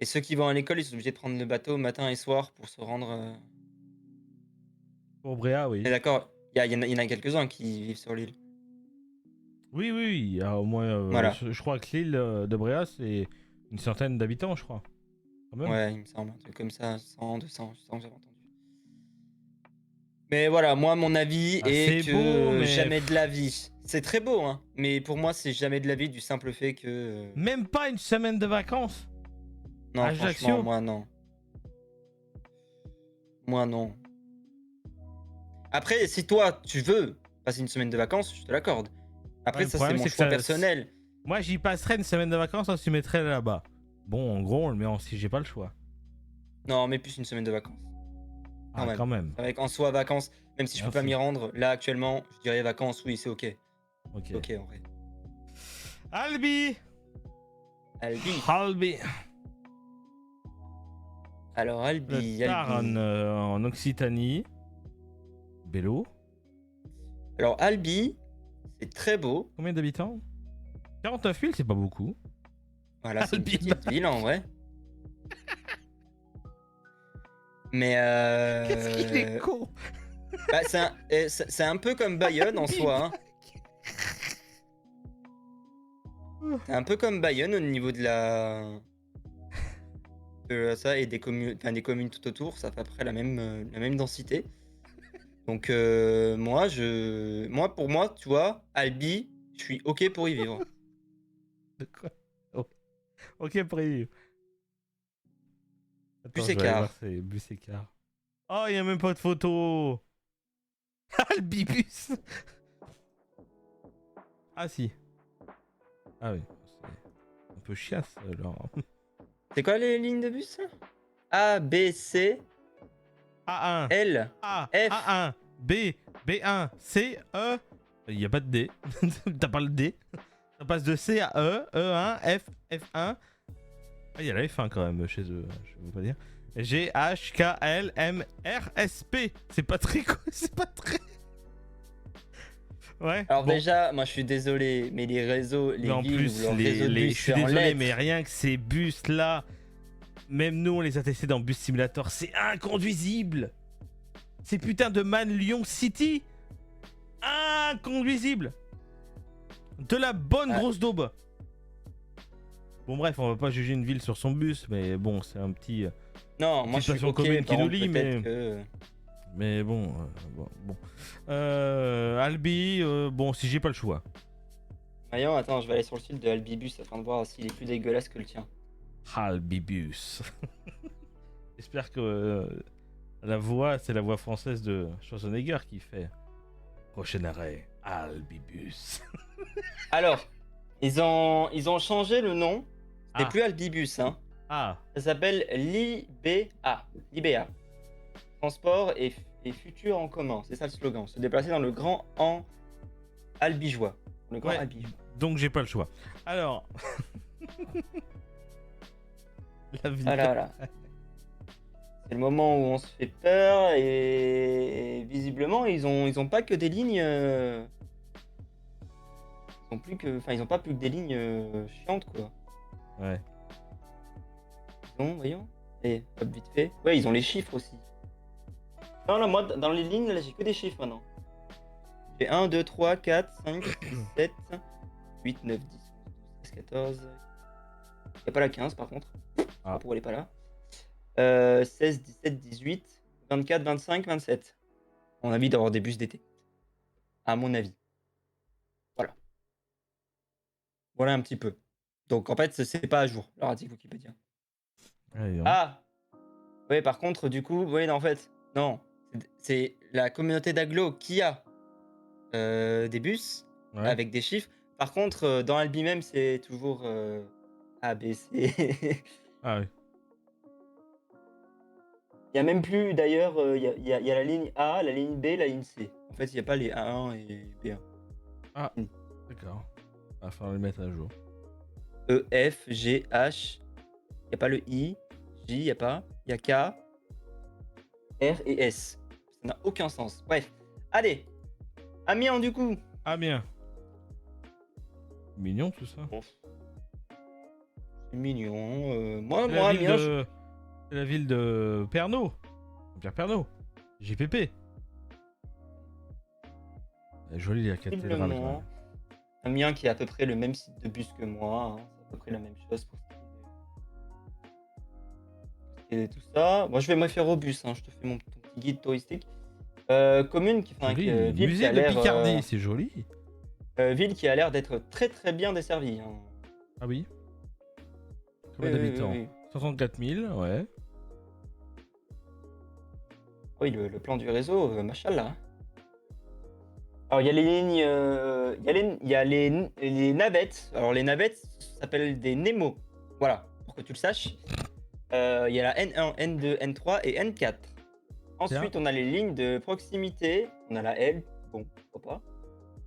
et ceux qui vont à l'école, ils sont obligés de prendre le bateau matin et soir pour se rendre. Pour Bréa, Mais oui. d'accord, il y en a quelques-uns qui vivent sur l'île. Oui, oui, oui, il y a au moins. Voilà, Je crois que l'île de Bréa, c'est une centaine d'habitants, je crois. Quand même. ouais, il me semble, un truc comme ça, 100, 200, 100, j'avais entendu. Mais voilà, moi, mon avis Ah, est c'est beau, que mais jamais de la vie. C'est très beau, hein, mais pour moi, c'est jamais de la vie du simple fait que. même pas une semaine de vacances à Non, franchement, Ajaccio. moi, non. Moi, non. Après, si toi, tu veux passer une semaine de vacances, je te l'accorde. Ouais, Après, le ça, c'est problème, mon c'est que choix personnel. moi, j'y passerais une semaine de vacances, on s'y mettrait là-bas. Bon, en gros, on le met en si j'ai pas le choix. Non, mais plus une semaine de vacances. Quand Ah, même. quand même. Avec en soi vacances, même si je peux pas Merci. m'y rendre, là actuellement, je dirais vacances, oui, c'est ok. Ok. C'est ok en vrai. Albi. Albi. Albi. Alors Le Albi, Tarn Albi. en Occitanie. Bélo. Alors Albi, c'est très beau. Combien d'habitants? 49 000, c'est pas beaucoup. Voilà, c'est une Albi. petite ville en vrai. Mais Qu'est-ce qu'il est con. bah, c'est un peu comme Bayonne en Albi. soi, hein. C'est un peu comme Bayonne au niveau de ça et des communes tout autour, ça fait à peu près la même densité. Donc moi pour moi, tu vois, Albi, je suis ok pour y vivre. De quoi? Oh. Ok, prévu. Attends, Plus je vais aller voir écart. ces bus écarts. Oh, il y a même pas de photo. Albibus. Ah si. Ah oui. C'est un peu chiasse alors. C'est quoi les lignes de bus là? A, B, C, A1, L, A, F. A1, B, B1, C, E. Il n'y a pas de D. T'as pas le D. Ça passe de C à E, E1, F, F1. Ah, il y a la F1 quand même chez eux, je veux pas dire. G, H, K, L, M, R, S, P. C'est pas très quoi, c'est pas très. Ouais. Alors bon. déjà, moi je suis désolé, mais les réseaux, Mais les en villes plus, où leur réseau de je bus suis c'est en désolé, lettres. mais rien que ces bus là, même nous on les a testés dans Bus Simulator, c'est inconduisible. Ces putains de Man Lyon City, inconduisible. De la bonne Ouais. grosse daube. Bon bref, on va pas juger une ville sur son bus, mais bon, c'est un petit. Non, moi je suis Situation ok, commune qui par nous contre, lie, peut-être mais- que... Mais bon, bon. Albi, bon, si j'ai pas le choix. Mayan, attends, je vais aller sur le site de Albibus afin de voir s'il est plus dégueulasse que le tien. Albibus. J'espère que la voix, c'est la voix française de Schwarzenegger qui fait. Prochain arrêt, Albibus. Alors, ils ont changé le nom. C'est Ah. plus Albibus, hein. Ah, Ça s'appelle l'IBA. l'IBA. Transport et futur en commun. C'est ça le slogan. Se déplacer dans le grand en albigeois. Le grand ouais. albigeois. Donc j'ai pas le choix. Alors. La vie. Voilà, voilà. C'est le moment où on se fait peur et visiblement ils ont pas que des lignes. Ils ont pas plus que des lignes chiantes quoi. Ouais. Voyons. Et hop, vite fait. Ouais, ils ont les chiffres aussi. Non, là, moi, dans les lignes, là, j'ai que des chiffres maintenant. J'ai 1, 2, 3, 4, 5, 6, 7, 8, 9, 10, 11, 12, 13, 14. Il n'y a pas la 15 par contre. Je sais Ah. pas pourquoi elle est pas là. 16, 17, 18, 24, 25, 27. On a envie d'avoir des bus d'été. À mon avis. Voilà. Voilà un petit peu. Donc en fait, c'est pas à jour, leur article Wikipédia. Allez, hein. Ah! Oui, par contre, du coup, oui, non, en fait, non. C'est la communauté d'agglo qui a des bus Ouais. avec des chiffres. Par contre, dans Albi même, c'est toujours A, B, C. Ah oui. Il y a même plus, d'ailleurs, il y a la ligne A, la ligne B, la ligne C. En fait, il n'y a pas les A1 et B1. Ah, Mm. d'accord. Va falloir les mettre à jour. E, F, G, H. Il n'y a pas le I, J, il n'y a pas. Il y a K, R et S. Ça n'a aucun sens. Bref. Allez. Amiens, du coup. Ah bien. Mignon tout ça. C'est mignon. Moi, La ville Amiens, de... La ville de Pernod. Pierre Pernod. JPP. Elle est jolie la cathédrale quand Visiblement. même. Amiens qui a à peu près le même site de bus que moi. Hein. C'est à peu près la même chose pour ce qui est de tout ça. Moi, je vais me faire au bus. Hein. Je te fais ton petit guide touristique. Commune qui, enfin, Joli. ville qui Musée a de l'air, Picardie, c'est joli. ville qui a l'air d'être très très bien desservie. Hein. Ah oui. Combien Oui, oui, d'habitants oui, oui. 64 000, ouais. Oui, le plan du réseau, machallah. Alors, il y a les lignes, il y a les navettes. Alors, les navettes s'appellent des Nemo. Voilà, pour que tu le saches. Il y a la N1, N2, N3 et N4. Ensuite, on a les lignes de proximité. On a la L. Bon, pourquoi pas.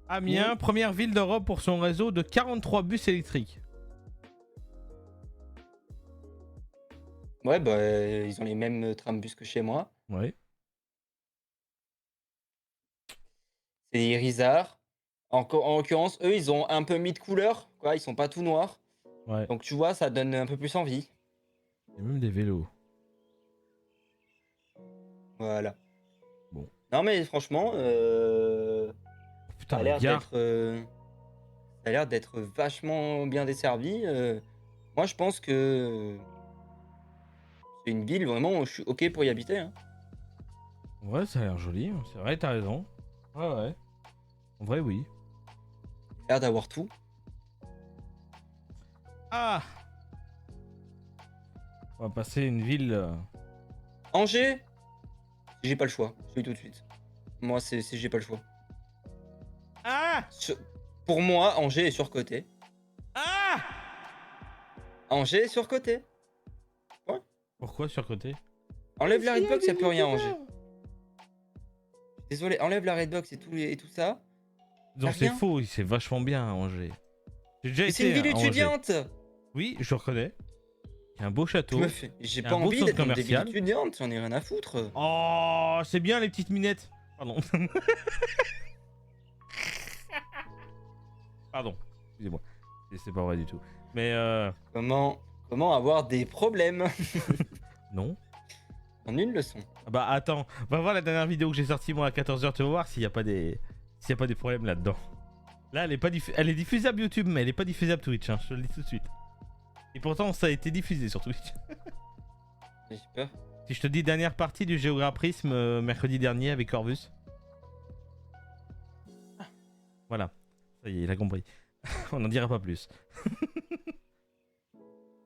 Amiens, première ville d'Europe pour son réseau de 43 bus électriques. Ouais, bah, ils ont les mêmes trambus que chez moi. Ouais. C'est des Irizards. En l'occurrence, eux, ils ont un peu mis de couleur. Quoi, ils sont pas tout noirs. Ouais. Donc, tu vois, ça donne un peu plus envie. Il y a même des vélos. Voilà. Bon. Non, mais franchement, ça Putain, a la l'air gare. d'être vachement bien desservi. Moi, je pense que c'est une ville vraiment où je suis ok pour y habiter. Hein. Ouais, ça a l'air joli. C'est vrai, t'as raison. Ouais, ouais. En vrai, oui. Il a l'air d'avoir tout. Ah! On va passer une ville. Angers, j'ai pas le choix. Je le dis tout de suite. Moi, c'est j'ai pas le choix. Ah! Pour moi, Angers est surcoté. Ah! Angers est surcoté. Ouais. Pourquoi surcoté? Enlève la redbox, y a plus rien à Angers. Angers. Désolé, enlève la redbox et tout ça. Non, Y'a c'est rien. faux, c'est vachement bien à Angers. J'ai déjà Mais c'est une été ville à Angers. étudiante. Oui, je reconnais. Il y a un beau Je me château. fais. J'ai Il y a pas un beau envie centre d'être dans des villes commercial. étudiantes, j'en ai rien à foutre. Oh, c'est bien les petites minettes. Pardon. Pardon. Excusez-moi. C'est pas vrai du tout. Mais Comment avoir des problèmes non. en une leçon. Ah bah attends, va voir la dernière vidéo que j'ai sortie moi à 14h, tu vas voir s'il y a pas des problèmes là-dedans. Là, elle est diffusable YouTube, mais elle est pas diffusable Twitch, hein, je te le dis tout de suite. Et pourtant, ça a été diffusé sur Twitch. J'ai peur. Si je te dis dernière partie du Géographisme mercredi dernier avec Corvus. Voilà. Ça y est, il a compris. On n'en dira pas plus.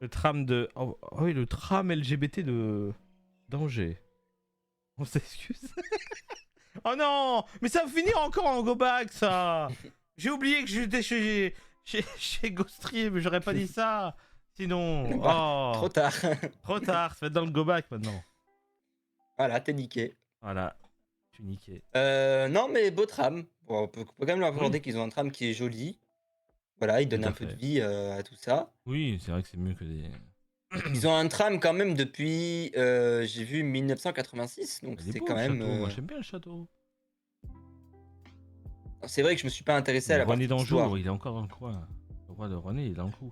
Le tram de... Oh, oh oui, le tram LGBT d'Angers. On s'excuse. Oh non! Mais ça va finir encore en go back, ça! J'ai oublié que j'étais chez Ghostrier, mais j'aurais pas dit ça! Sinon... Bah, Oh! trop tard. Trop tard, ça va être dans le go back maintenant. Voilà, t'es niqué. Voilà. Je suis niqué. Non, mais beau tram. Bon, on peut quand même leur accorder Oui. qu'ils ont un tram qui est joli. Voilà, ils donnent Tout à un peu de fait. vie à tout ça. Oui, c'est vrai que c'est mieux que des... Ils ont un tram quand même depuis, j'ai vu 1986, donc Il est c'est beau quand le même. château, moi j'aime bien le château. C'est vrai que je me suis pas intéressé à la René partie d'Anjou, histoire. il est encore dans le coin. Le roi de René, il est dans le coup.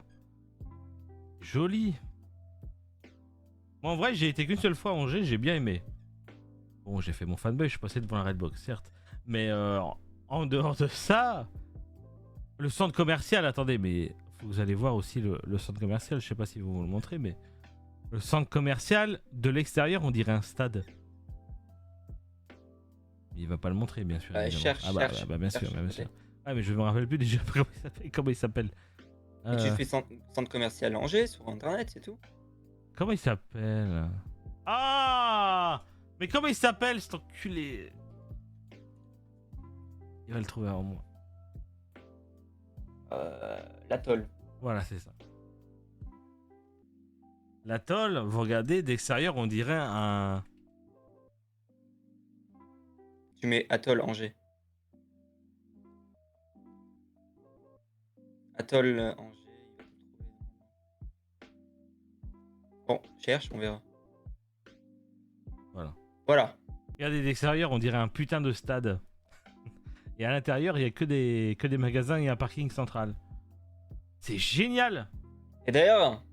Joli. Moi en vrai, j'ai été qu'une seule fois à Angers, j'ai bien aimé. Bon, j'ai fait mon fanboy, je suis passé devant la Redbox, certes. Mais en dehors de ça, le centre commercial, attendez, mais faut que vous allez voir aussi le centre commercial, je sais pas si vous le montrez, mais le centre commercial, de l'extérieur, on dirait un stade. Il va pas le montrer, bien sûr. Évidemment. Cherche, Ah bah, cherche. bien sûr, cherche, bien ok. sûr. Ah mais je me rappelle plus déjà comment il s'appelle. Et tu fais centre commercial Angers sur internet, c'est tout. Comment il s'appelle? Ah! Mais comment il s'appelle cet enculé? Il va le trouver avant moi. L'atoll. Voilà, c'est ça. L'atoll, vous regardez, d'extérieur, on dirait un... Tu mets atoll Angers. Atoll Angers, il va te le trouver. Bon, cherche, on verra. Voilà. Voilà. Regardez, d'extérieur, on dirait un putain de stade. Et à l'intérieur, il y a que des magasins et un parking central. C'est génial! Et d'ailleurs,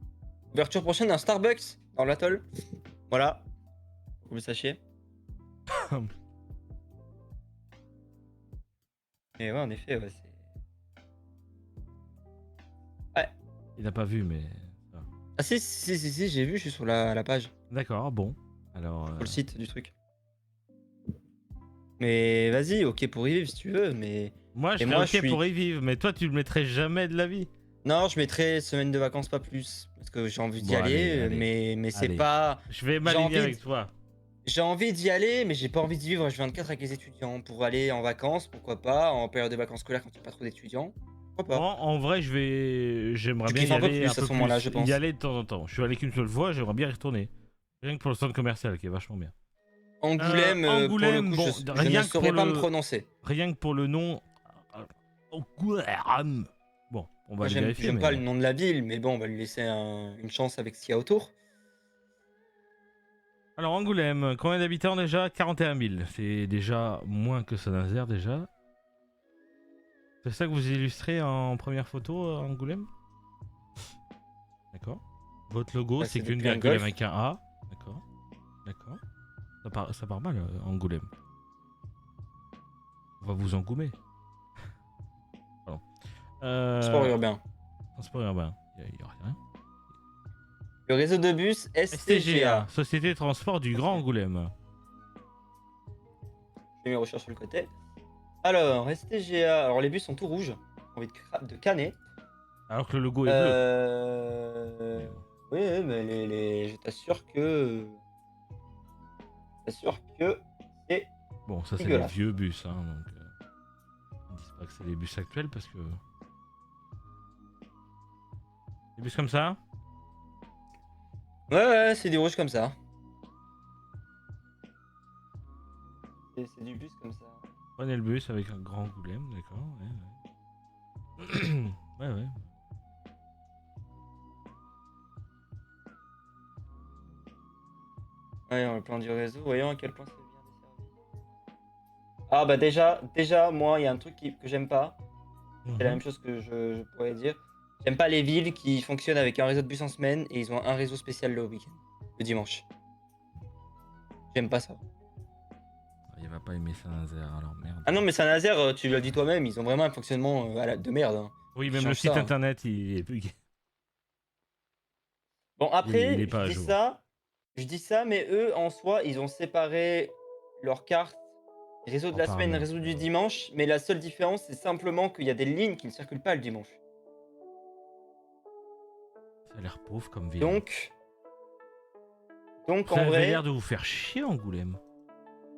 ouverture prochaine d'un Starbucks dans l'atoll. Voilà. Vous le sachiez. Et ouais, en effet, ouais, c'est. Ouais. Il n'a pas vu, mais... Ah si, j'ai vu, je suis sur la page, D'accord, bon. Alors... sur le site du truc. Mais vas-y, ok pour y vivre si tu veux, mais... Moi, je Et serais moi, ok je suis- pour y vivre, mais toi, tu le mettrais jamais de la vie. Non, je mettrais semaine de vacances, pas plus. Parce que j'ai envie d'y Bon, aller, allez, mais c'est allez. pas... Je vais J'ai m'aligner envie avec de- toi. J'ai envie d'y aller, mais j'ai pas envie d'y vivre H24 avec les étudiants. Pour aller en vacances, pourquoi pas, en période de vacances scolaires quand il n'y a pas trop d'étudiants. Pourquoi pas. Moi, en vrai, j'aimerais Tu bien y kiffes un peu aller plus à ce moment-là, je pense. Y aller de temps en temps. Je suis allé qu'une seule fois, j'aimerais bien y retourner. Rien que pour le centre commercial, qui est vachement bien. Angoulême, Angoulême, pour le coup, bon, je rien ne que saurais pour pas le- me prononcer. Rien que pour le nom... Angoulême. Bon, on va Moi, aller j'aime vérifier. mais- pas le nom de la ville, mais bon, on va lui laisser une chance avec ce qu'il y a autour. Alors, Angoulême, combien d'habitants déjà? 41 000. C'est déjà moins que Saint-Nazaire, déjà. C'est ça que vous illustrez en première photo, Angoulême? D'accord. Votre logo, Bah, c'est c'est qu'une depuis un virgule golf. avec un A. D'accord. D'accord. Ça part mal, Angoulême. On va vous engoumer. Pardon. Sport urbain. Transport urbain. Il y a rien. Le réseau de bus STGA. STGA, Société de transport du Grand Angoulême. J'ai mis recherche sur le côté. Alors, STGA. Alors, les bus sont tout rouges. J'ai envie de canner. Alors que le logo est bleu. Oui, mais je t'assure que. C'est. Bon, ça c'est les dégueulasse. vieux bus, hein, donc... Ils disent pas que c'est les bus actuels parce que... Les bus comme ça? Ouais, c'est du rouge comme ça. C'est du bus comme ça. Prenez le bus avec un grand Angoulême, d'accord. Ouais, ouais. Ouais. Ouais, on le plan du réseau, voyons à quel point c'est bien desservi. Ah bah déjà moi, il y a un truc que j'aime pas. C'est la Mhm. même chose que je pourrais dire. J'aime pas les villes qui fonctionnent avec un réseau de bus en semaine et ils ont un réseau spécial le week-end, le dimanche. J'aime pas ça. Il va pas aimer Saint-Nazaire, alors merde. Ah non, mais Saint-Nazaire, tu l'as dit toi-même, ils ont vraiment un fonctionnement de merde, hein. Oui, Ils même le changent site ça, hein. internet, il est bugué. Bon, Il après, est pas à jour. je dis ça, mais eux, en soi, ils ont séparé leur carte réseau de En la semaine, parallèle. réseau du dimanche, mais la seule différence, c'est simplement qu'il y a des lignes qui ne circulent pas le dimanche. Ça a l'air pauvre comme ville. Donc, donc Vous en avez l'air vrai, de vous faire chier, Angoulême.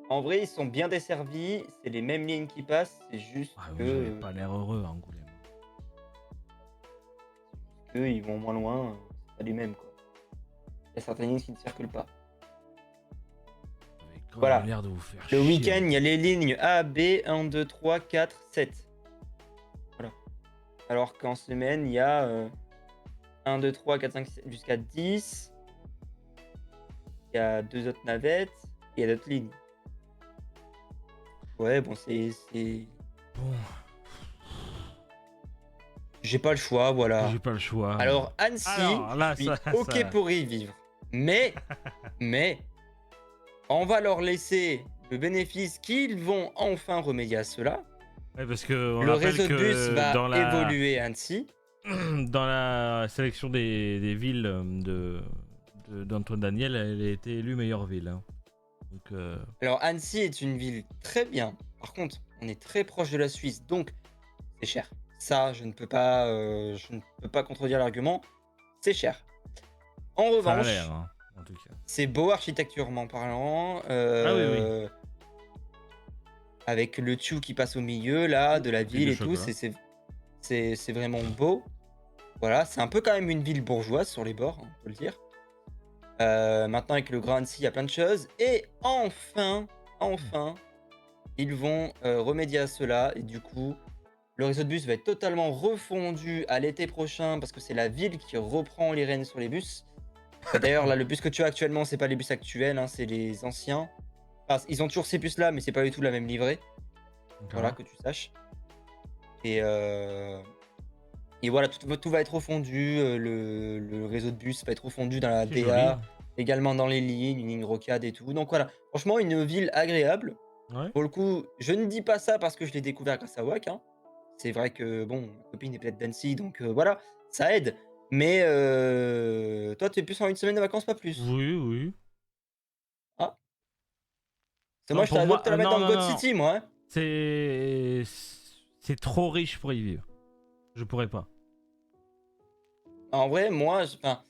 en vrai, ils sont bien desservis, c'est les mêmes lignes qui passent, c'est juste Ah, que, vous avez pas l'air heureux, Angoulême. ils vont moins loin, c'est pas les mêmes, quoi. Il y a certaines lignes qui ne circulent pas. Vous avez quand même Voilà. l'air de vous faire Le chier. week-end, il y a les lignes A, B, 1, 2, 3, 4, 7. Voilà. Alors qu'en semaine, il y a 1, 2, 3, 4, 5, 6, jusqu'à 10. Il y a 2 autres navettes. Et il y a d'autres lignes. Ouais, bon, Bon, j'ai pas le choix, voilà. j'ai pas le choix. Alors, Annecy, Alors, là, je suis ça. OK pour y vivre. Mais, on va leur laisser le bénéfice qu'ils vont enfin remédier à cela. Ouais, parce que on Le rappelle réseau de bus que va évoluer à Annecy. dans la sélection des villes d'Antoine Daniel, elle a été élue meilleure ville. Hein. Donc, Alors, Annecy est une ville très bien. Par contre, on est très proche de la Suisse, donc c'est cher. Ça, je ne peux pas contredire l'argument. C'est cher. En ça a l'air, revanche, hein, en tout cas. c'est beau architecturement parlant. Ah oui, oui. Avec le tuyau qui passe au milieu, là, de la Ville ville de et tout, chocolat. c'est vraiment beau. Voilà, c'est un peu quand même une ville bourgeoise sur les bords, hein, on peut le dire. Maintenant, avec le Grand Annecy, il y a plein de choses. Et enfin, ils vont remédier à cela. Et du coup, le réseau de bus va être totalement refondu à l'été prochain parce que c'est la ville qui reprend les rênes sur les bus. Et d'ailleurs, là, le bus que tu as actuellement, c'est pas les bus actuels, hein, c'est les anciens. Enfin, ils ont toujours ces bus-là, mais c'est pas du tout la même livrée. Voilà, D'accord. que tu saches. Et, voilà, tout va être refondu. Le réseau de bus va être refondu dans la C'est joli. DA, également dans les lignes, une ligne rocade et tout. Donc voilà, franchement, une ville agréable. Ouais. Pour le coup, je ne dis pas ça parce que je l'ai découvert grâce à WAC, hein. C'est vrai que, bon, ma copine est peut-être d'Annecy, donc voilà, ça aide. Mais toi, tu es plus en une semaine de vacances, pas plus. Oui, oui. Ah, c'est moi, Non, je pour t'avais moi, te la mettre non, dans le non, God non. City, moi, hein. C'est c'est trop riche pour y vivre. Je pourrais pas. En vrai, moi, enfin,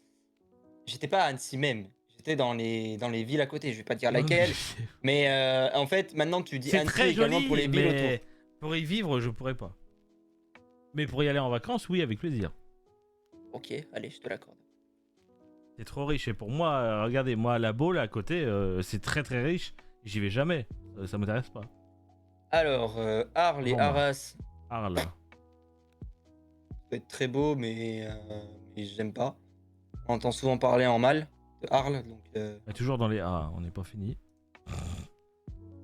j'étais pas à Annecy même. J'étais dans les villes à côté. Je vais pas te dire Non, mais laquelle. Mais en fait, maintenant, tu dis c'est Annecy très également pour joli, les villes autour. mais pour y vivre, je pourrais pas. Mais pour y aller en vacances, oui, avec plaisir. Ok, allez, je te l'accorde. C'est trop riche. Et pour moi, regardez, moi, la Baule à côté, c'est très très riche. J'y vais jamais. Ça m'intéresse pas. Alors, Arles et Pour moi. Arras, Arles. ça peut être très beau, mais j'aime pas. On entend souvent parler en mal de Arles, donc On est toujours dans les A, on n'est pas fini.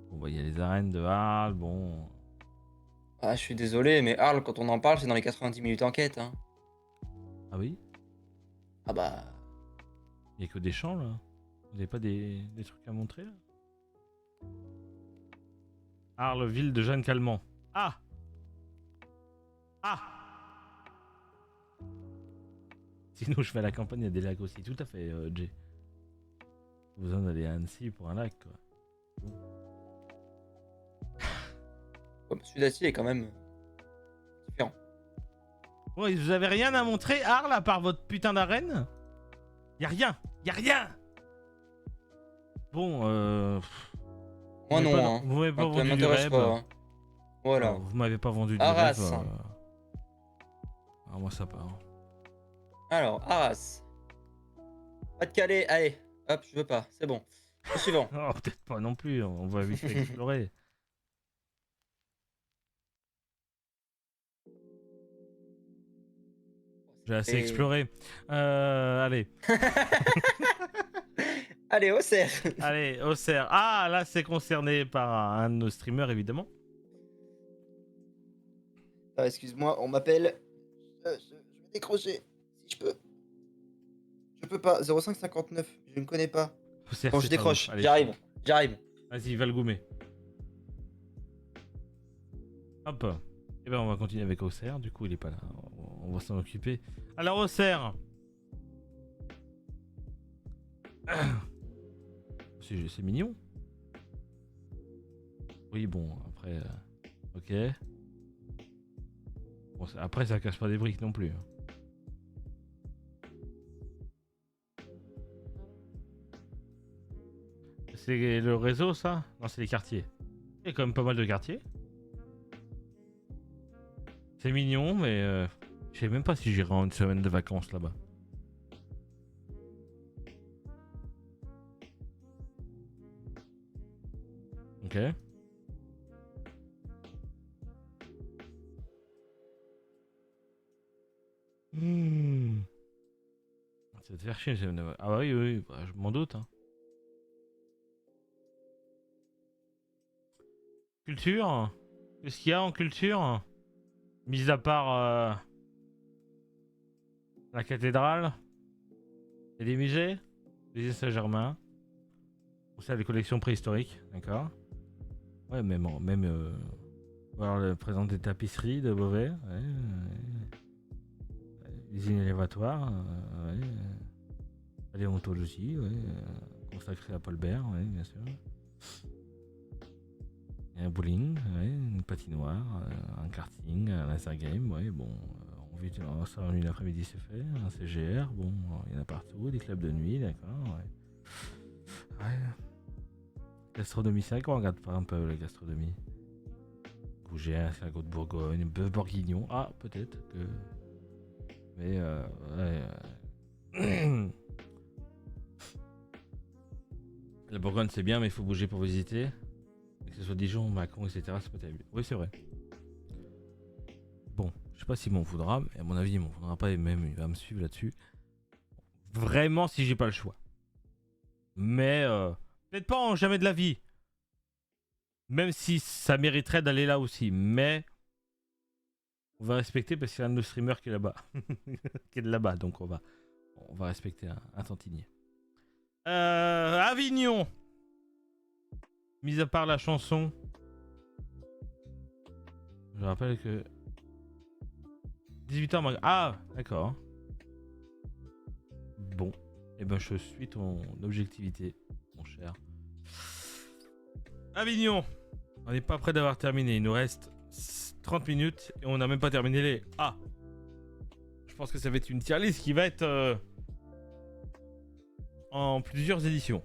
Bon, bah, il y a les arènes de Arles, bon. ah, je suis désolé, mais Arles, quand on en parle, c'est dans les 90 minutes enquête, hein. Ah oui? Ah bah, Il y a que des champs là. Vous avez pas des trucs à montrer là? Arles, ville de Jeanne Calment. Ah! Ah! Sinon, je vais à la campagne, il y a des lacs aussi. Tout à fait, Jay. Pas besoin d'aller à Annecy pour un lac, quoi. comme celui-ci est quand même différent. Bon, vous avez rien à montrer, Arles, à part votre putain d'arène? Y a rien! Y a rien! Bon, Moi non, hein. vous m'avez pas Ça vendu du m'intéresse rêve. pas, hein. Voilà. Vous m'avez pas vendu du rêve. Arras. Ah, moi, ça part. Alors, Arras. Pas de Calais, allez. Hop, je veux pas, c'est bon. Le suivant. Oh, peut-être pas non plus, on va vite explorer. J'ai assez Et... exploré. Allez. Allez, Auxerre. Allez, Auxerre. Ah, là, c'est concerné par un de nos streamers, évidemment. Ah, excuse-moi, on m'appelle. Je vais décrocher, si je peux. Je peux pas, 0559, je ne connais pas. Auxerre, Bon, je c'est pas ouf. décroche, Allez, j'arrive, j'arrive. vas-y, va le goumer. Hop. Et ben, on va continuer avec Auxerre. Du coup, il est pas là. On va s'en occuper. Alors, Auxerre. C'est mignon. Oui, bon, après. Ok. Bon, après, ça cache pas des briques non plus. C'est le réseau, ça? Non, c'est les quartiers. Il y a quand même pas mal de quartiers. C'est mignon, mais je sais même pas si j'irai en une semaine de vacances là-bas. Ok. Hmm. Ça va te faire chier. Ah bah oui, oui, bah, je m'en doute. Hein. Culture? Qu'est-ce qu'il y a en culture? Mis à part la cathédrale et les musées? Musée Saint-Germain. On sait les collections préhistoriques, d'accord? Ouais, même voir le présent des tapisseries de Beauvais. Ouais, usine élévatoire. Ouais, paléontologie, ouais, consacrée à Paul Bert, ouais, bien sûr. Il y a un bowling, ouais, une patinoire, un karting, un laser game, ouais, bon, ça en une après-midi c'est fait, un CGR, bon, il y en a partout, des clubs de nuit, d'accord, ouais. Ouais. Gastronomie, c'est vrai qu'on regarde pas un peu la gastronomie. Gougère, escargot de Bourgogne, bœuf bourguignon, ah, peut-être que. Mais, ouais. La Bourgogne c'est bien, mais il faut bouger pour visiter. Que ce soit Dijon, Mâcon, etc. C'est pas terrible. Oui, c'est vrai. Bon, je sais pas s'il m'en voudra, mais à mon avis, il m'en voudra pas et même il va me suivre là-dessus. Vraiment, si j'ai pas le choix. Mais peut-être pas en jamais de la vie. Même si ça mériterait d'aller là aussi. Mais on va respecter parce qu'il y a un de nos streamers qui est là-bas. qui est de là-bas, donc on va respecter un tantinier. Avignon. Mis à part la chanson. Je rappelle que 18h. Ah, d'accord. Bon. Eh ben, je suis ton objectivité, mon cher. Avignon. On n'est pas près d'avoir terminé. Il nous reste 30 minutes et on n'a même pas terminé les A. Je pense que ça va être une tier list qui va être en plusieurs éditions.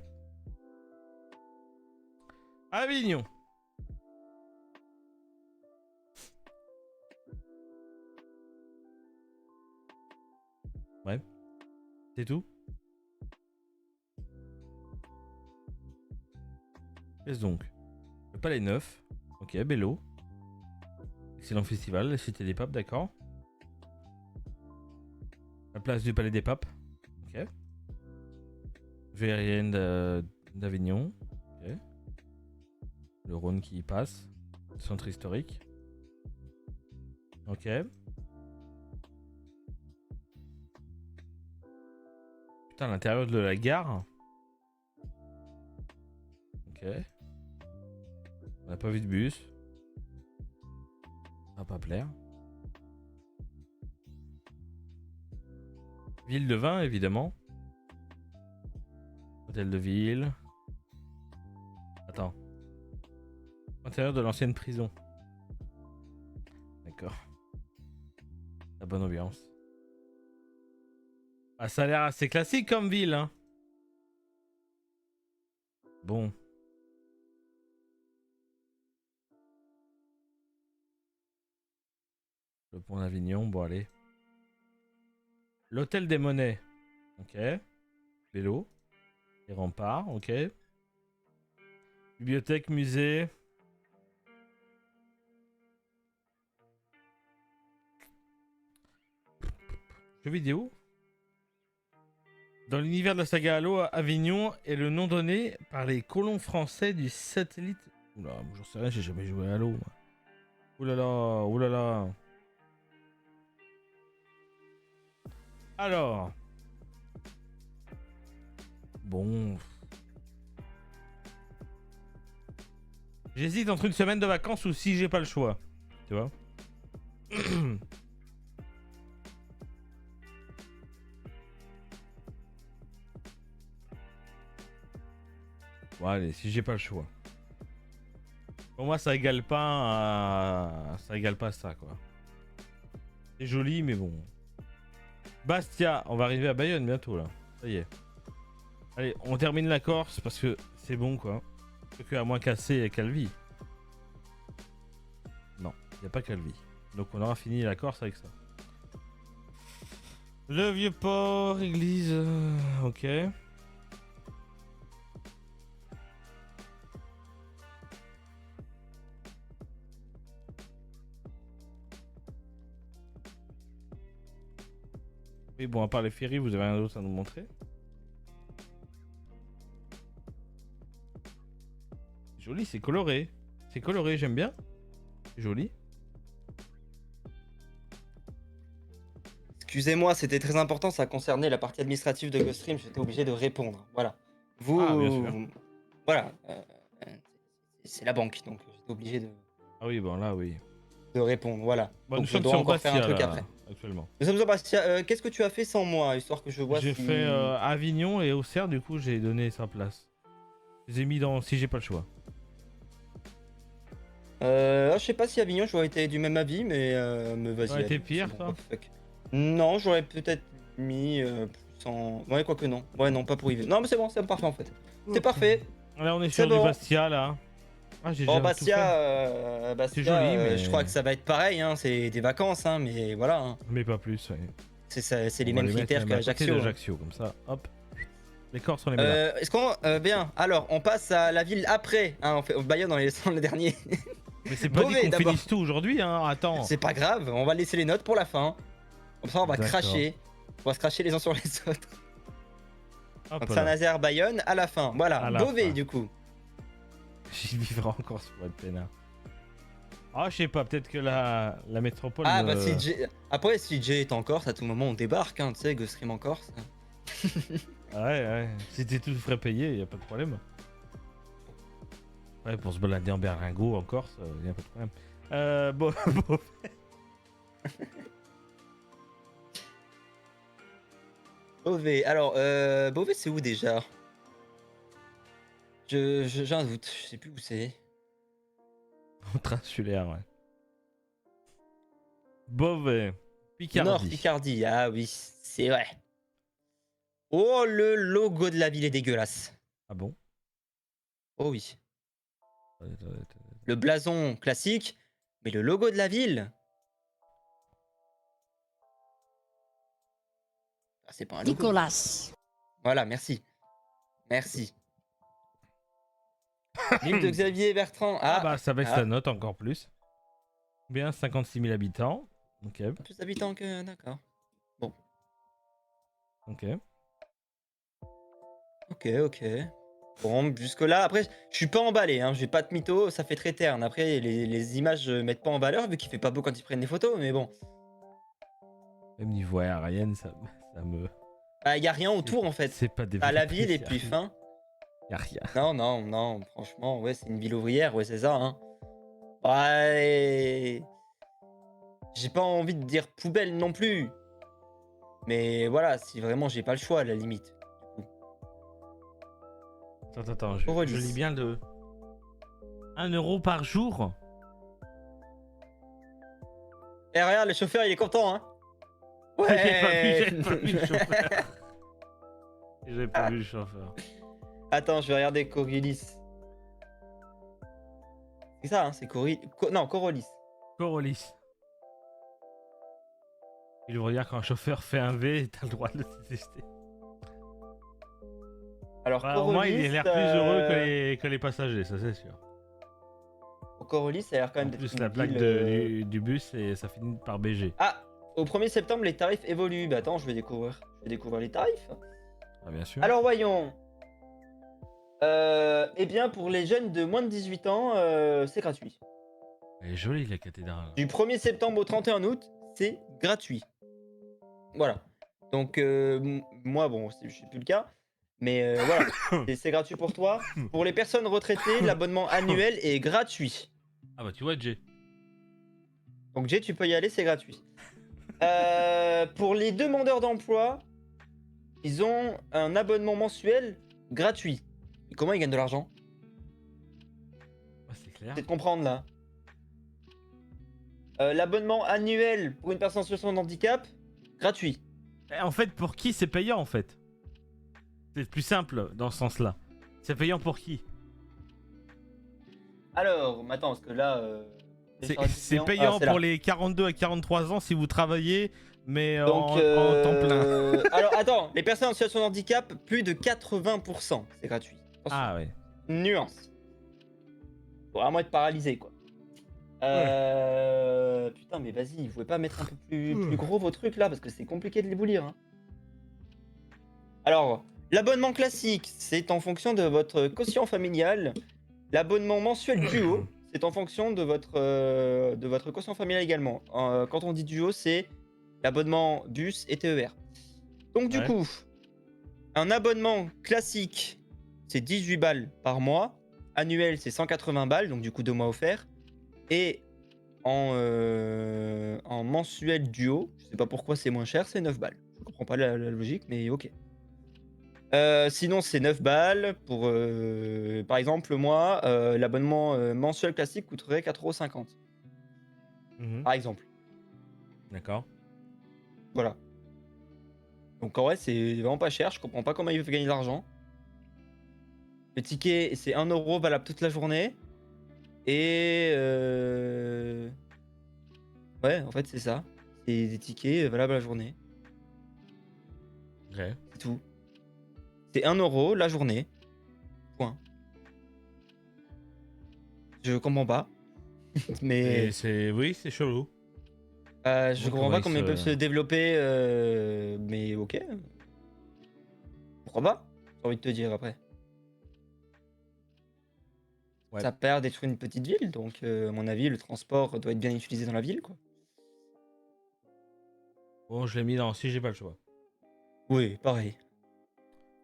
Avignon. Ouais. C'est tout. Qu'est-ce donc? Le Palais Neuf. Ok, Bello. Excellent festival. La Cité des Papes, d'accord. La place du Palais des Papes. Ok. Verrières d'Avignon. Ok. Le Rhône qui y passe. Centre historique. Ok. Putain, l'intérieur de la gare. Ok. On n'a pas vu de bus. Ça va pas plaire. Ville de vin, évidemment. Hôtel de ville. Attends. Intérieur de l'ancienne prison. D'accord. La bonne ambiance. Ah, ça a l'air assez classique comme ville, hein. Bon. Le pont d'Avignon, bon allez. L'hôtel des Monnaies. Ok. Vélo. Les remparts, ok. Bibliothèque, musée. Jeux vidéo. Dans l'univers de la saga Halo, Avignon est le nom donné par les colons français du satellite. Oula, j'en sais rien, j'ai jamais joué à Halo. Moi. Oulala, oulala. Alors. Bon. J'hésite entre une semaine de vacances ou si j'ai pas le choix. Tu vois. Bon, allez, si j'ai pas le choix. Pour moi, ça égale pas à... Ça égale pas à ça, quoi. C'est joli, mais bon. Bastia, on va arriver à Bayonne bientôt, là. Ça y est. Allez, on termine la Corse, parce que c'est bon, quoi. Sauf qu'à moins Cassé et Calvi. Non, il n'y a pas Calvi. Donc on aura fini la Corse avec ça. Le vieux port, église... ok. Oui, bon, à part les ferries, vous avez rien d'autre à nous montrer? Joli, c'est coloré. C'est coloré, j'aime bien. C'est joli. Excusez-moi, c'était très important, ça concernait la partie administrative de GoStream, j'étais obligé de répondre. Voilà. Vous. Ah, bien sûr. Voilà. C'est la banque, donc j'étais obligé Ah oui, bon, là, oui. de répondre. Voilà. Bon, Donc nous je sommes dois sur encore faire un Bastia, truc là, après. actuellement. Nous sommes sur Bastia. Qu'est-ce que tu as fait sans moi, histoire que je vois J'ai si... fait Avignon et Auxerre, du coup, j'ai donné sa place. Je les ai mis dans si j'ai pas le choix. Je sais pas si Avignon, j'aurais été du même avis, mais vas-y. T'aurais été allez, pire, c'est bon, toi what the fuck. Non, j'aurais peut-être mis plus en... Ouais, quoique non. Ouais, non, pas pour Yves. Non, mais c'est bon, c'est parfait en fait. C'est parfait. Là, on est C'est sur du bon. Bastia, là. Ah, j'ai Bon, déjà tout fait. Bastia, C'est joli, mais... je crois que ça va être pareil, hein, c'est des vacances, hein, mais voilà. Hein. Mais pas plus, ouais. C'est les On va mêmes les mettre critères même à côté qu'Ajaccio. d'Ajaccio, comme ça, hop. Les Corses, on les met là. Est-ce qu'on... bien, alors, on passe à la ville après. Hein, on fait Bayonne, on les laisse le dernier. Mais c'est pas dit Beauvais, qu'on d'abord. finisse tout aujourd'hui, hein. Attends. C'est pas grave, on va laisser les notes pour la fin. Comme ça, on va D'accord. cracher. On va se cracher les uns sur les autres. Hop Donc là. Saint-Nazaire, Bayonne, à la fin. Voilà, À la Beauvais fin. du coup. J'y vivrai encore pour être peinard. Ah, je sais pas, peut-être que la métropole. Ah me... bah si Jay... Après, si Jay est en Corse, à tout moment on débarque, hein, tu sais, GoStream en Corse. Ouais. Si t'es tout frais payé, y a pas de problème. Ouais, pour se balader en berlingot en Corse, y a pas de problème. Bon. Beauvais, alors, Beauvais c'est où déjà? J'ai un doute, je sais plus où c'est. Insulaire, ouais. Beauvais. Picardie. Nord Picardie, ah oui, c'est vrai. Oh, le logo de la ville est dégueulasse. Ah bon? Oh oui. Attendez. Le blason classique, mais le logo de la ville. Ah, c'est pas un logo. Nicolas. Voilà, merci. Merci. Ville de Xavier Bertrand. Ah bah ça baisse ah. la note encore plus. Bien 56 000 habitants. Ok. Plus d'habitants que... D'accord. Ok. Ok. Bon, jusque-là, après, je suis pas emballé, hein. J'ai pas de mytho, ça fait très terne. Après, les images mettent pas en valeur, vu qu'il fait pas beau quand ils prennent des photos, mais bon. Même niveau aérien, ça me. Bah, y a rien autour, en fait. C'est pas des. À la ville, et puis fin. Y a rien. Non, franchement, ouais, c'est une ville ouvrière, ouais, c'est ça, hein. Ouais. J'ai pas envie de dire poubelle non plus. Mais voilà, si vraiment j'ai pas le choix, à la limite. Attends, je lis bien le. 1 euro par jour. Eh, regarde, le chauffeur, il est content, hein. J'avais pas vu le chauffeur. J'avais pas vu le chauffeur. Attends, je vais regarder Corilis. C'est ça, hein, c'est non, Corolis. Corolis. Il veut dire quand un chauffeur fait un V, t'as le droit de le détester. Alors, Bah, au moins, il a l'air plus heureux que euh, les passagers, ça c'est sûr. Corolis, ça a l'air quand En même d'être plus, une la plaque ville. du bus, et ça finit par BG. Ah, au 1er septembre, les tarifs évoluent. Bah attends, je vais découvrir. Je vais découvrir les tarifs. Ah, bien sûr. Alors voyons. Eh bien, pour les jeunes de moins de 18 ans, c'est gratuit. Elle est jolie la cathédrale. Du 1er septembre au 31 août, c'est gratuit. Voilà. Donc, moi, bon, c'est plus le cas. Mais voilà, c'est gratuit pour toi. Pour les personnes retraitées, l'abonnement annuel est gratuit. Ah bah tu vois, Jay. Donc, Jay, tu peux y aller, c'est gratuit. Pour les demandeurs d'emploi, ils ont un abonnement mensuel gratuit. Et comment ils gagnent de l'argent? Ah, c'est clair. C'est de comprendre là. L'abonnement annuel pour une personne en situation de handicap, gratuit. En fait, pour qui c'est payant en fait? C'est plus simple dans ce sens-là. C'est payant pour qui? Alors, attends, parce que là. C'est Ah, payant c'est pour là. les 42 à 43 ans si vous travaillez, mais Donc, en temps plein. alors, attends, les personnes en situation de handicap, plus de 80%, c'est gratuit. Attention, Ah ouais. nuance. Faut vraiment être paralysé, quoi. Putain, mais vas-y, vous pouvez pas mettre un peu plus gros vos trucs là, parce que c'est compliqué de les vous lire. Hein. Alors, l'abonnement classique, c'est en fonction de votre quotient familial. L'abonnement mensuel duo, c'est en fonction de votre quotient familial également. Quand on dit duo, c'est l'abonnement bus et TER. Donc du Ouais. coup, un abonnement classique, c'est 18 balles par mois. Annuel, c'est 180 balles, donc du coup 2 mois offerts. Et en mensuel duo, je sais pas pourquoi c'est moins cher, c'est 9 balles. Je comprends pas la logique, mais ok. Sinon, c'est 9 balles. Pour, par exemple, moi, l'abonnement mensuel classique coûterait 4,50 €. Mhm. Par exemple. D'accord. Voilà. Donc en vrai, c'est vraiment pas cher. Je comprends pas comment ils peuvent gagner de l'argent. Le ticket, c'est 1 € valable toute la journée. Et ouais, en fait, c'est ça. C'est des tickets valables la journée. Ok. C'est tout. C'est 1 € la journée. Point. Je comprends pas. Mais Oui, c'est chelou. je comprends Comment pas ils comment ils peuvent se développer. Mais ok. Pourquoi pas? J'ai envie de te dire après. Ouais. Ça perd d'être une petite ville, donc à mon avis, le transport doit être bien utilisé dans la ville, quoi. Bon, je l'ai mis dans si j'ai pas le choix. Oui, pareil.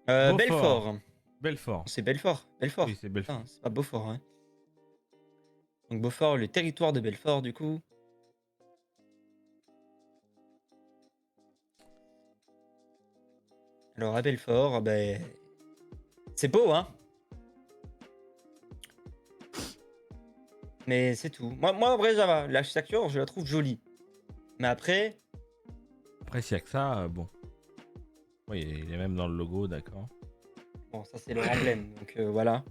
Beaufort. Belfort. Belfort. C'est Belfort. Belfort. Oui, c'est Belfort. Putain, c'est pas Beaufort, hein. Donc Beaufort, le territoire de Belfort, du coup. Alors à Belfort, ben, c'est beau, hein. Mais c'est tout. Moi, en vrai, ça va. L'architecture, je la trouve jolie. Mais après, Après, s'il y a que ça, bon. Oui, il est même dans le logo, d'accord. bon, ça c'est leur emblème, donc voilà.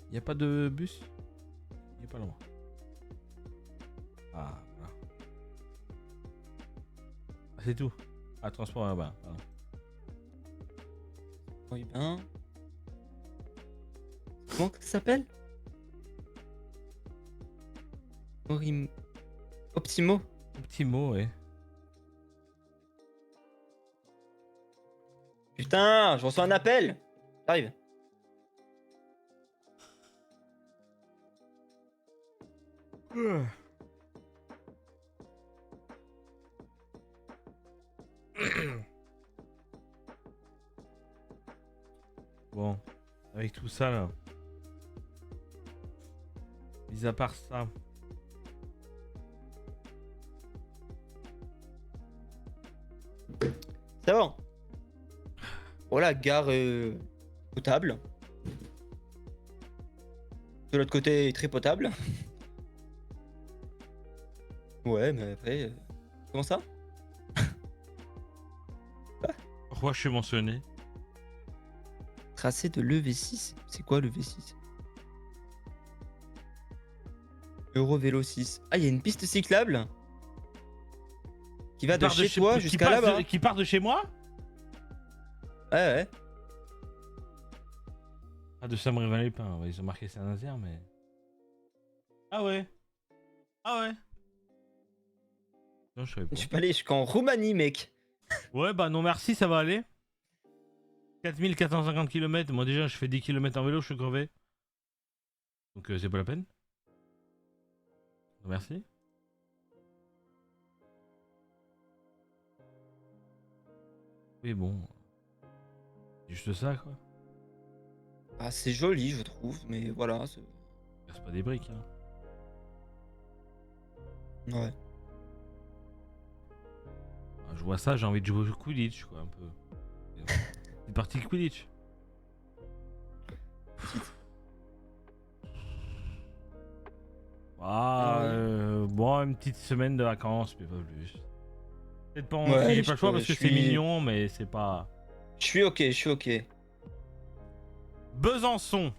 Il n'y a pas de bus? Il n'est pas loin. Ah, voilà. Ah, c'est tout. Ah, transport urbain. Pardon. Oui, ben. Comment ça s'appelle? Optimo. Un petit mot, ouais. Putain, je reçois un appel. J'arrive. Bon, avec tout ça là. Mis à part ça. Ça va. Voilà, gare potable. De l'autre côté, très potable. Ouais, mais après. Comment ça? Pourquoi je suis mentionné? Tracé de l'EV6. C'est quoi le V6? Eurovélo 6. Ah, il y a une piste cyclable? Qui va de part chez chez- toi qui jusqu'à passe là-bas. qui part de chez moi? Ouais, ouais. Ah, de Saint-Brévin-les-Pins, ouais, ils ont marqué Saint-Nazaire, mais. Ah ouais. Ah ouais. Non, je savais Je pas. suis pas allé jusqu'en Roumanie, mec. Ouais, bah non, merci, ça va aller. 4450 km, moi déjà, je fais 10 km en vélo, je suis crevé. Donc, c'est pas la peine. Merci. Mais bon. Juste ça, quoi. Ah, c'est joli, je trouve, mais voilà. C'est pas des briques, hein. Ouais. Ah, je vois ça, j'ai envie de jouer au Quidditch, quoi, un peu. C'est parti Quidditch. Ah, bon, une petite semaine de vacances, mais pas plus. Peut-être pas Ouais, si j'ai pas le choix parce je que c'est suis- mignon, mais c'est pas. Je suis ok, je suis ok. Besançon.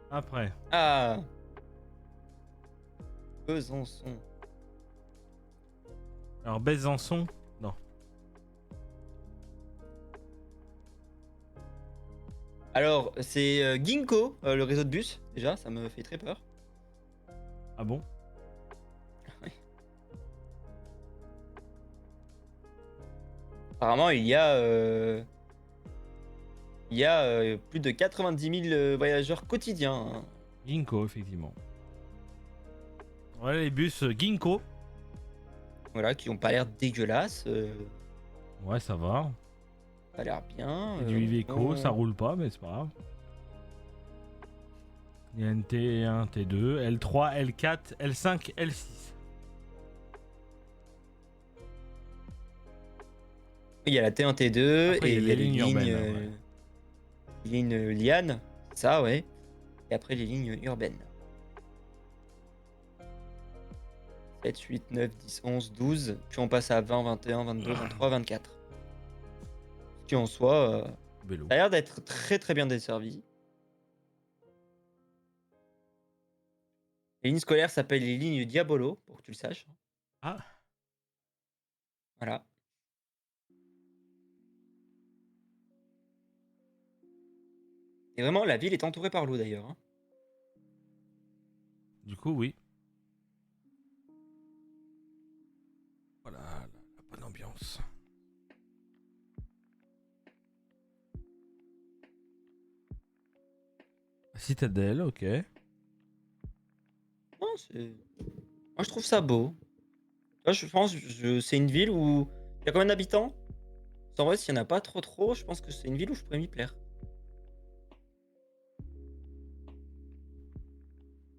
Après. Ah. Besançon. Alors, Besançon. Non. Alors, c'est Ginkgo, le réseau de bus. Déjà, ça me fait très peur. Ah bon? Apparemment, il y a plus de 90 000 voyageurs quotidiens, hein. Ginkgo, effectivement. Ouais, les bus Ginkgo. Voilà, qui ont pas l'air dégueulasses. Ouais, ça va. Ça a l'air bien. C'est du Iveco, ça on- roule pas, mais c'est pas grave. Il y a un T1, T2, L3, L4, L5, L6. Il y a la T1, T2 Après, et il y a les les lignes lignes, urbaines, ouais. lignes lianes. Ça, ouais. Et après, les lignes urbaines. 7, 8, 9, 10, 11, 12. Puis on passe à 20, 21, 22, 23, 24. Ce qui en soi, Vélo. ça a l'air d'être très très bien desservi. Les lignes scolaires s'appellent les lignes Diabolo, pour que tu le saches. Ah, Voilà. Et vraiment, la ville est entourée par l'eau d'ailleurs, hein. du coup, oui. Voilà, la bonne ambiance. Citadelle, ok. Non, moi, je trouve ça beau. Moi, je pense que c'est une ville où il y a combien d'habitants? En vrai, s'il n'y en a pas trop trop, je pense que c'est une ville où je pourrais m'y plaire.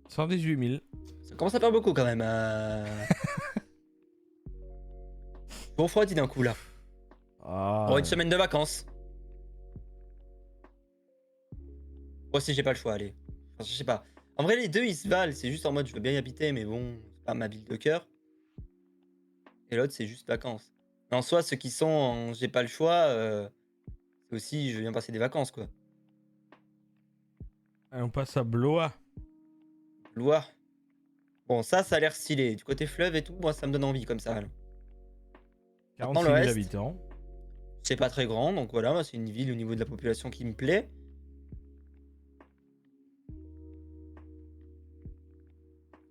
118 000. Ça commence à faire beaucoup quand même. Je me refroidis d'un coup là. Ah, Pour une semaine de vacances. Moi aussi, j'ai pas le choix, allez. Enfin, je sais pas. En vrai, les deux ils se valent. C'est juste en mode je veux bien y habiter, mais bon, c'est pas ma ville de cœur. Et l'autre, c'est juste vacances. Mais en soi, ceux qui sont en j'ai pas le choix, c'est aussi je viens passer des vacances quoi. allez, on passe à Blois. Loire. Bon, ça a l'air stylé. Du côté fleuve et tout, moi, ça me donne envie comme ça, là. Maintenant, 46 le 000 reste, habitants. c'est pas très grand, donc voilà, moi, c'est une ville au niveau de la population qui me plaît.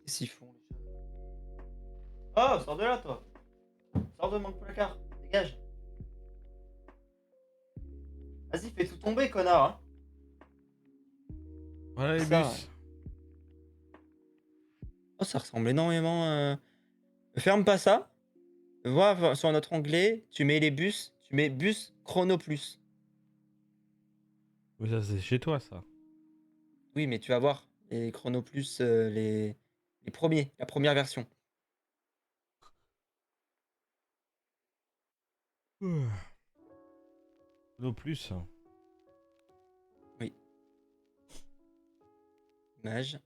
Qu'est-ce qu'ils font, les chats? Oh, sors de là, toi. Sors de mon placard. Dégage. Vas-y, fais tout tomber, connard, hein. Voilà les Ça, bus. Oh, ça ressemble énormément. Ferme pas ça. Vois sur notre onglet, tu mets les bus, tu mets bus Chrono Plus. Oui, ça, c'est chez toi, ça. Oui, mais tu vas voir, les Chrono Plus, les premiers, la première version. No plus. Oui. Image.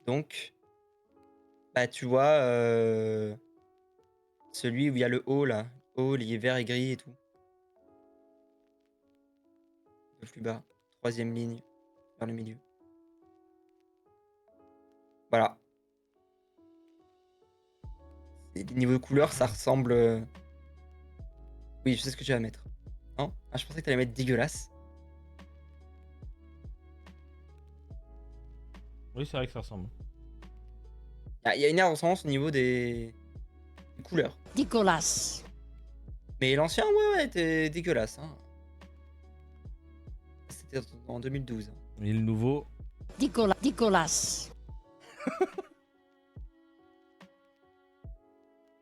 Donc, bah tu vois, celui où il y a le haut là. Haut, il est vert et gris et tout. Un peu plus bas. Troisième ligne, vers le milieu. Voilà. niveau couleur, ça ressemble. Oui, je sais ce que tu vas mettre. Non? Ah, je pensais que tu allais mettre dégueulasse. Oui, c'est vrai que ça ressemble. Il y a une ressemblance au niveau des couleurs. Dégueulasse. Mais l'ancien, ouais, était dégueulasse. Hein. C'était en 2012. Et le nouveau, Dégueulasse. il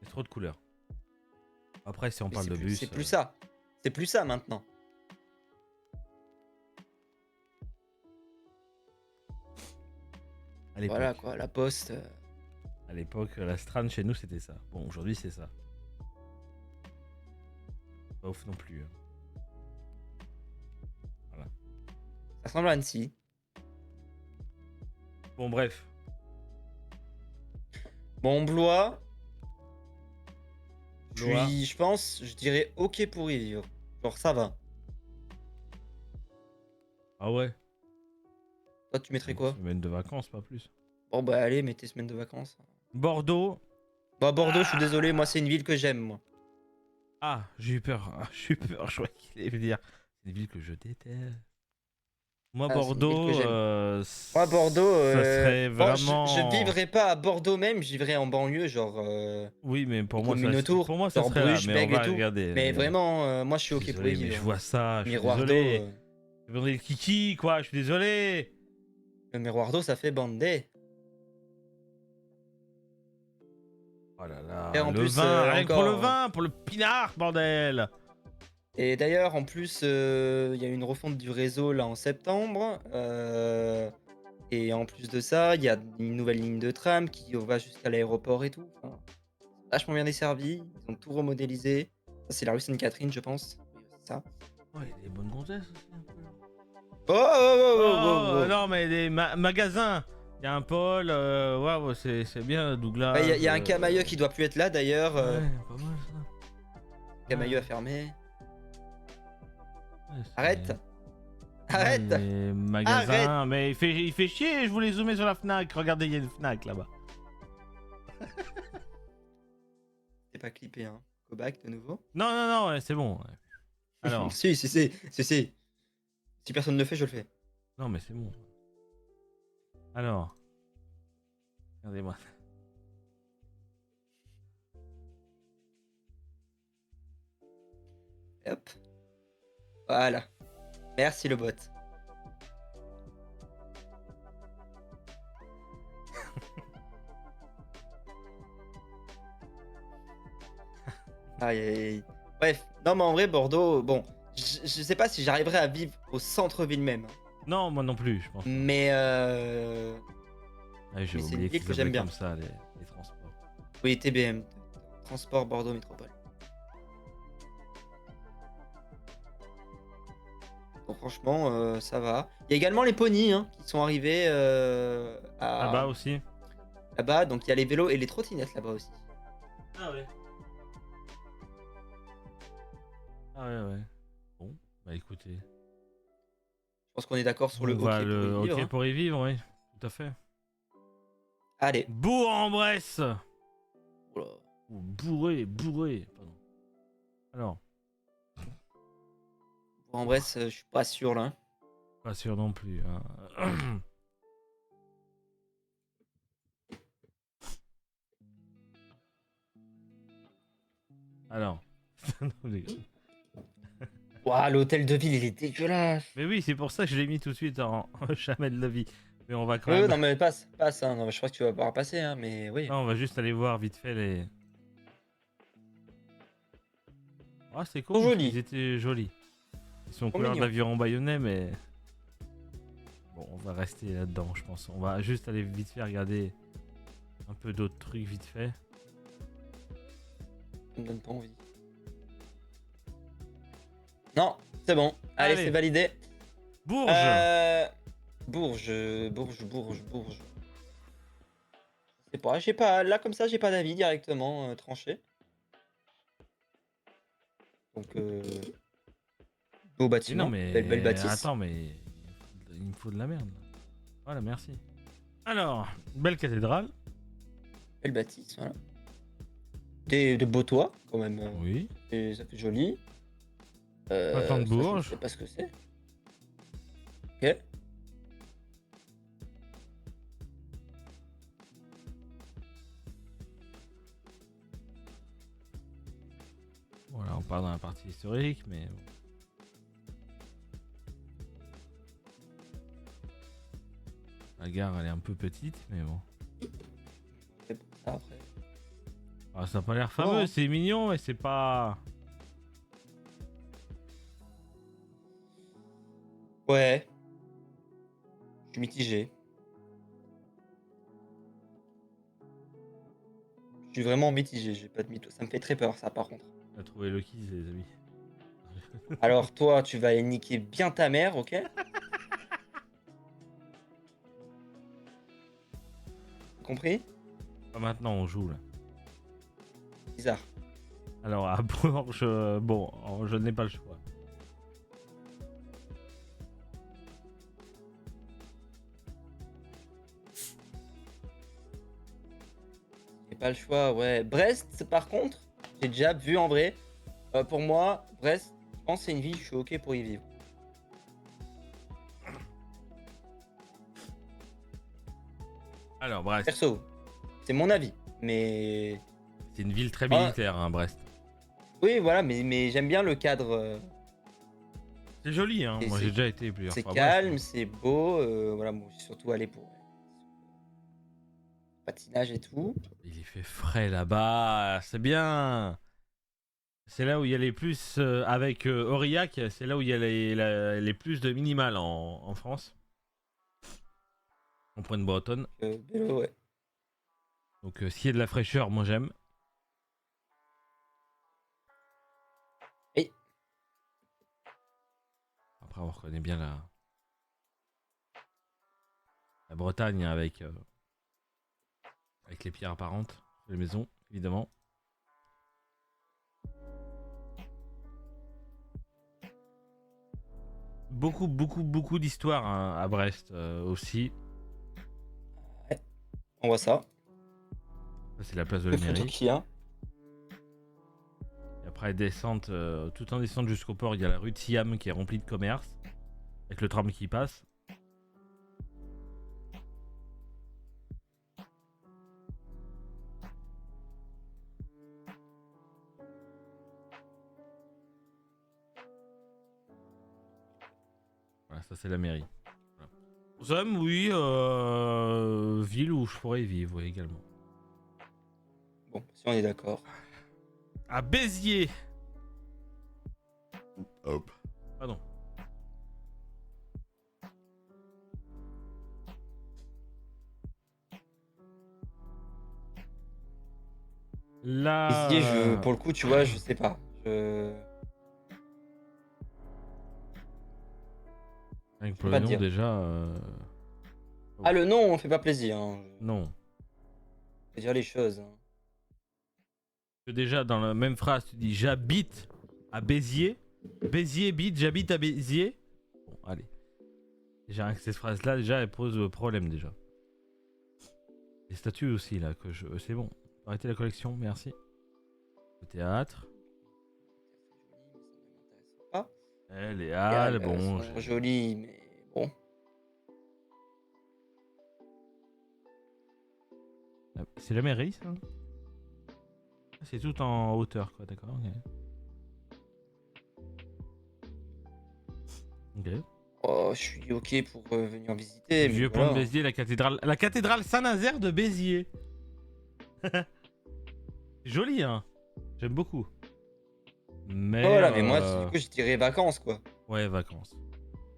y a trop de couleurs. Après, si on Mais parle c'est de plus- bus. C'est plus ça. C'est plus ça maintenant. À l'époque, Voilà quoi, la poste. à l'époque, la Stran chez nous, c'était ça. Bon, aujourd'hui, c'est ça. Pas ouf non plus. Hein. Ça ressemble à Annecy. Bon, bref. Bon, Blois. Blois. Je pense, je dirais ok pour y vivre. Genre, ça va. Ah ouais. Toi, tu mettrais quoi? Une semaine de vacances, pas plus. Bon, bah, allez, mets tes semaines de vacances. Bordeaux. Bah, Bordeaux, je suis désolé, moi, c'est une ville que j'aime, moi. Ah, j'ai eu peur. Ah, j'ai eu peur. Je croyais qu'il allait me dire. C'est une ville que je déteste. Moi, Ah, c'est une ville Bordeaux. que j'aime. Moi, Bordeaux. Ça serait bon, vraiment. je vivrais pas à Bordeaux même, je vivrais en banlieue, genre. Oui, mais pour les moi, communes ça, autour, pour moi, ça genre serait là. Bruges, Mais on Bègles et va tout. regarder. Mais vraiment, moi, je suis Je suis ok pour y désolé, mais vivre. je vois ça. Je suis Miroir d'eau. désolé. Je vais le kiki, quoi. Je suis désolé. Le miroir d'eau, ça fait bander. Oh là là. Et en Le plus, vin. Rien que pour le encore, vin. Pour le pinard, bordel. Et d'ailleurs, en plus, il y a une refonte du réseau là en septembre. Et en plus de ça, il y a une nouvelle ligne de tram qui va jusqu'à l'aéroport et tout. Enfin, vachement bien desservi. Ils ont tout remodélisé. Ça, c'est la rue Sainte-Catherine, je pense. Oui, c'est ça. Ouais, il y a des bonnes gonzesses aussi, un peu. Oh, oh, oh, oh, Oh, oh, oh. non, mais des magasins. Il y a un pôle. Waouh, c'est bien, Douglas. Bah, il y a un Camailleux qui doit plus être là d'ailleurs. Ouais, pas mal ça. Camailleux a fermé. Ouais, c'est- Arrête! Ouais, Arrête! les magasins, mais il fait chier, je voulais zoomer sur la Fnac. Regardez, il y a une Fnac là-bas. C'est pas clippé, hein. Go back de nouveau. Non, non, non, ouais, c'est bon. Ouais. Alors, Si. Si personne ne le fait, je le fais. non, mais c'est bon. Alors, regardez-moi. Hop. Voilà. Merci le bot. Aïe, aïe, aïe. Bref, non mais en vrai Bordeaux, bon, je sais pas si j'arriverai à vivre au centre-ville même, hein. Non, moi non plus, je pense. Mais Ouais, j'ai mais c'est une oublié ville qu'ils que j'aime appelaient bien. comme ça les transports. oui, TBM, Transport Bordeaux Métropole. Donc franchement, ça va. Il y a également les ponies hein, qui sont arrivés Là-bas aussi. là-bas, donc il y a les vélos et les trottinettes là-bas aussi. Ah ouais. Ah ouais, ouais. Bon, bah écoutez. Je pense qu'on est d'accord sur le On OK va pour le y vivre, OK hein. pour y vivre, oui. Tout à fait. Allez. Bourg-en-Bresse. Oh là. Ou bourré, pardon. Alors, En Bresse, je suis pas sûr là. pas sûr non plus. Hein. Alors. Ouah, l'hôtel de ville, il est dégueulasse. Mais oui, c'est pour ça que je l'ai mis tout de suite en jamais de la vie. Mais on va quand même. Non mais passe, hein. Non, mais je crois que tu vas pouvoir passer, hein, mais oui. Non, on va juste aller voir vite fait les. Ah, c'est cool. Ils sont jolis. Ils étaient jolis. Ils sont Trop couleur mignons. d'aviron bayonnais, mais. Bon, on va rester là-dedans, je pense. On va juste aller vite fait regarder un peu d'autres trucs vite fait. Ça me donne pas envie. Non, c'est bon. Allez, Allez. c'est validé. Bourges. Bourges. C'est pas, j'ai pas, là comme ça, j'ai pas d'avis directement tranché. Donc, beau Mais bâtiment, non, mais. belle bâtisse. Attends, mais. Il me faut de la merde. Là. Voilà, merci. Alors, belle cathédrale. Belle bâtisse, voilà. des beaux toits, quand même. Oui. Et ça fait joli. Printemps de Ça, je ne Bourges. sais pas ce que c'est. Ok. Voilà, on part dans la partie historique, mais bon. La gare, elle est un peu petite, mais bon. C'est pour ça après. Ah, ça a pas l'air fameux, Bon, hein. c'est mignon, mais c'est pas. Ouais. Je suis mitigé. Je suis vraiment mitigé, j'ai pas de mytho. Ça me fait très peur, ça, par contre. On a trouvé le kiss, les amis. Alors, toi, tu vas aller niquer bien ta mère, ok? Compris? Ah, maintenant, on joue là. Bizarre. Alors, à Bourges, bon, je n'ai pas le choix. J'ai pas le choix, ouais. Brest, par contre, j'ai déjà vu en vrai. Pour moi, Brest, je pense que c'est une ville, je suis ok pour y vivre. Alors, Brest, Perso, c'est mon avis. Mais c'est une ville très Ah. militaire, hein, Brest. oui, voilà, mais j'aime bien le cadre. C'est joli, hein. Et Moi, c'est- j'ai déjà été plusieurs C'est fois à calme, Brest. c'est beau. Voilà, moi, je suis surtout allé pour patinage et tout. Il y fait frais là-bas, c'est bien. C'est là où il y a les plus, avec Aurillac, c'est là où il y a les plus de minimal en France. En pointe bretonne. Vélo, ouais. Donc, s'il y a de la fraîcheur, moi j'aime. Et Après, on reconnaît bien la Bretagne avec les pierres apparentes, les maisons, évidemment. Beaucoup, beaucoup, beaucoup d'histoires hein, à Brest aussi. on voit ça. Ça, c'est la place de Le la photo mairie. qu'il y a. Et après, descente, tout en descente jusqu'au port, il y a la rue de Siam qui est remplie de commerce, avec le tram qui passe. Voilà, ça c'est la mairie. Voilà. Somme, oui, ville où je pourrais y vivre, oui, également. Bon, si on est d'accord. À Béziers. Hop. Pardon. Là. Béziers, pour le coup, tu vois, je sais pas. Rien que Je pour peux pas le te nom, dire. déjà. Ah, le nom, on fait pas plaisir. Hein. Non. Faut dire les choses. Hein. Que déjà, dans la même phrase, tu dis j'habite à Béziers. Béziers bite, j'habite à Béziers. Bon, allez. Déjà, rien que cette phrase-là, déjà, elle pose problème, déjà. Les statues aussi, là, que je. C'est bon. Arrêtez la collection, merci. Le théâtre. Pas. Les Les halles, Halles bon. sont jolies, mais bon. C'est la mairie, ça? C'est tout en hauteur, quoi, d'accord. Ok. Oh, je suis ok pour venir visiter, mais Vieux pont de voilà. Béziers, la cathédrale Saint-Nazaire de Béziers. Joli, hein. J'aime beaucoup. Mais. Voilà, mais moi, du coup, je dirais vacances, quoi. Ouais, vacances.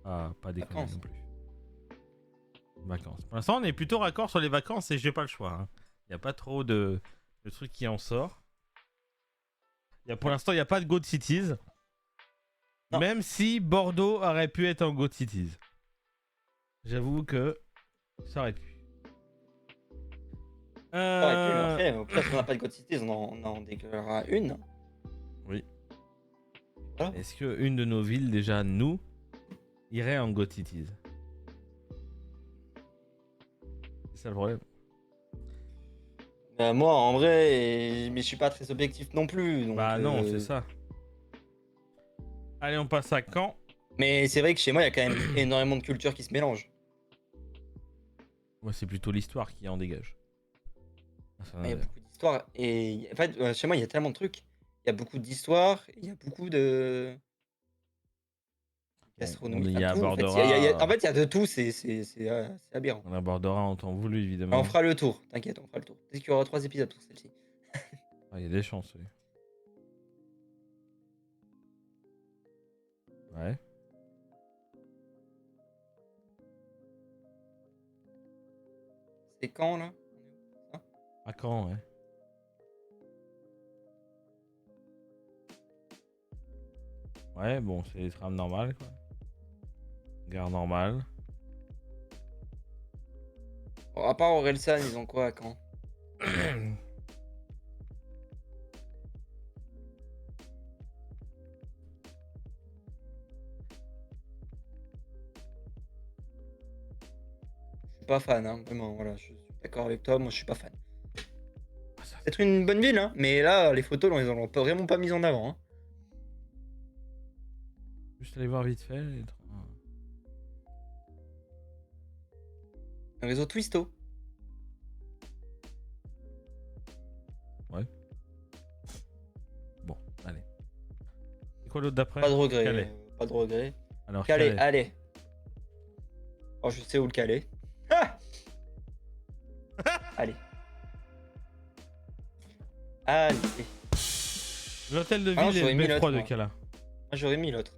Ah, pas déconner Vacances. non plus. Vacances. Pour l'instant, on est plutôt raccord sur les vacances et j'ai pas le choix. Il n'y a pas trop de trucs qui en sort. Pour l'instant, il n'y a pas de Goat Cities. Non. Même si Bordeaux aurait pu être en Goat Cities. J'avoue que ça aurait pu. Ça aurait pu, mais après, peut-être qu'on n'a pas de God Cities, on en déclarera une. Oui. Voilà. Est-ce qu'une de nos villes, déjà, nous, irait en Goat Cities? C'est ça le problème. Moi, en vrai, mais je suis pas très objectif non plus. Donc, Bah non, c'est ça. Allez, on passe à Caen. Mais c'est vrai que chez moi, il y a quand même énormément de cultures qui se mélangent. Moi, c'est plutôt l'histoire qui en dégage. Ah, ça Il y a n'a- beaucoup d'histoires. Et en fait, chez moi, il y a tellement de trucs. Il y a beaucoup d'histoires, il y a beaucoup de on gastronomie, y enfin tout. En fait, en abordera, fait, il y a de tout, c'est aberrant. on abordera en temps voulu, On évidemment. fera le tour, t'inquiète, on fera le tour. Peut-être qu'il y aura 3 épisodes pour celle-ci. Ah, il y a des chances, oui. Ouais. C'est quand, là? À Caen, ouais. Ouais, bon, c'est les trames normales, quoi. Gare normale. Bon, à part Orelsan, ils ont quoi à Caen? Je suis pas fan, hein, vraiment, voilà, je suis d'accord avec toi, moi je suis pas fan. Ah, ça- C'est peut-être une bonne ville, hein, mais là, les photos, ils en ont vraiment pas mis en avant. Hein. Juste aller voir vite fait. Les trains. Un réseau Twisto. Ouais. Bon, allez. C'est quoi l'autre d'après? Pas de regret. Calais. Pas de regret. Alors, Calais, Calais. allez. Oh, je sais où le Calais. Ah allez. Allez. L'hôtel de Ah non, ville et j'aurais le mis beffroi l'autre, de moi. Cala. Moi, j'aurais mis l'autre.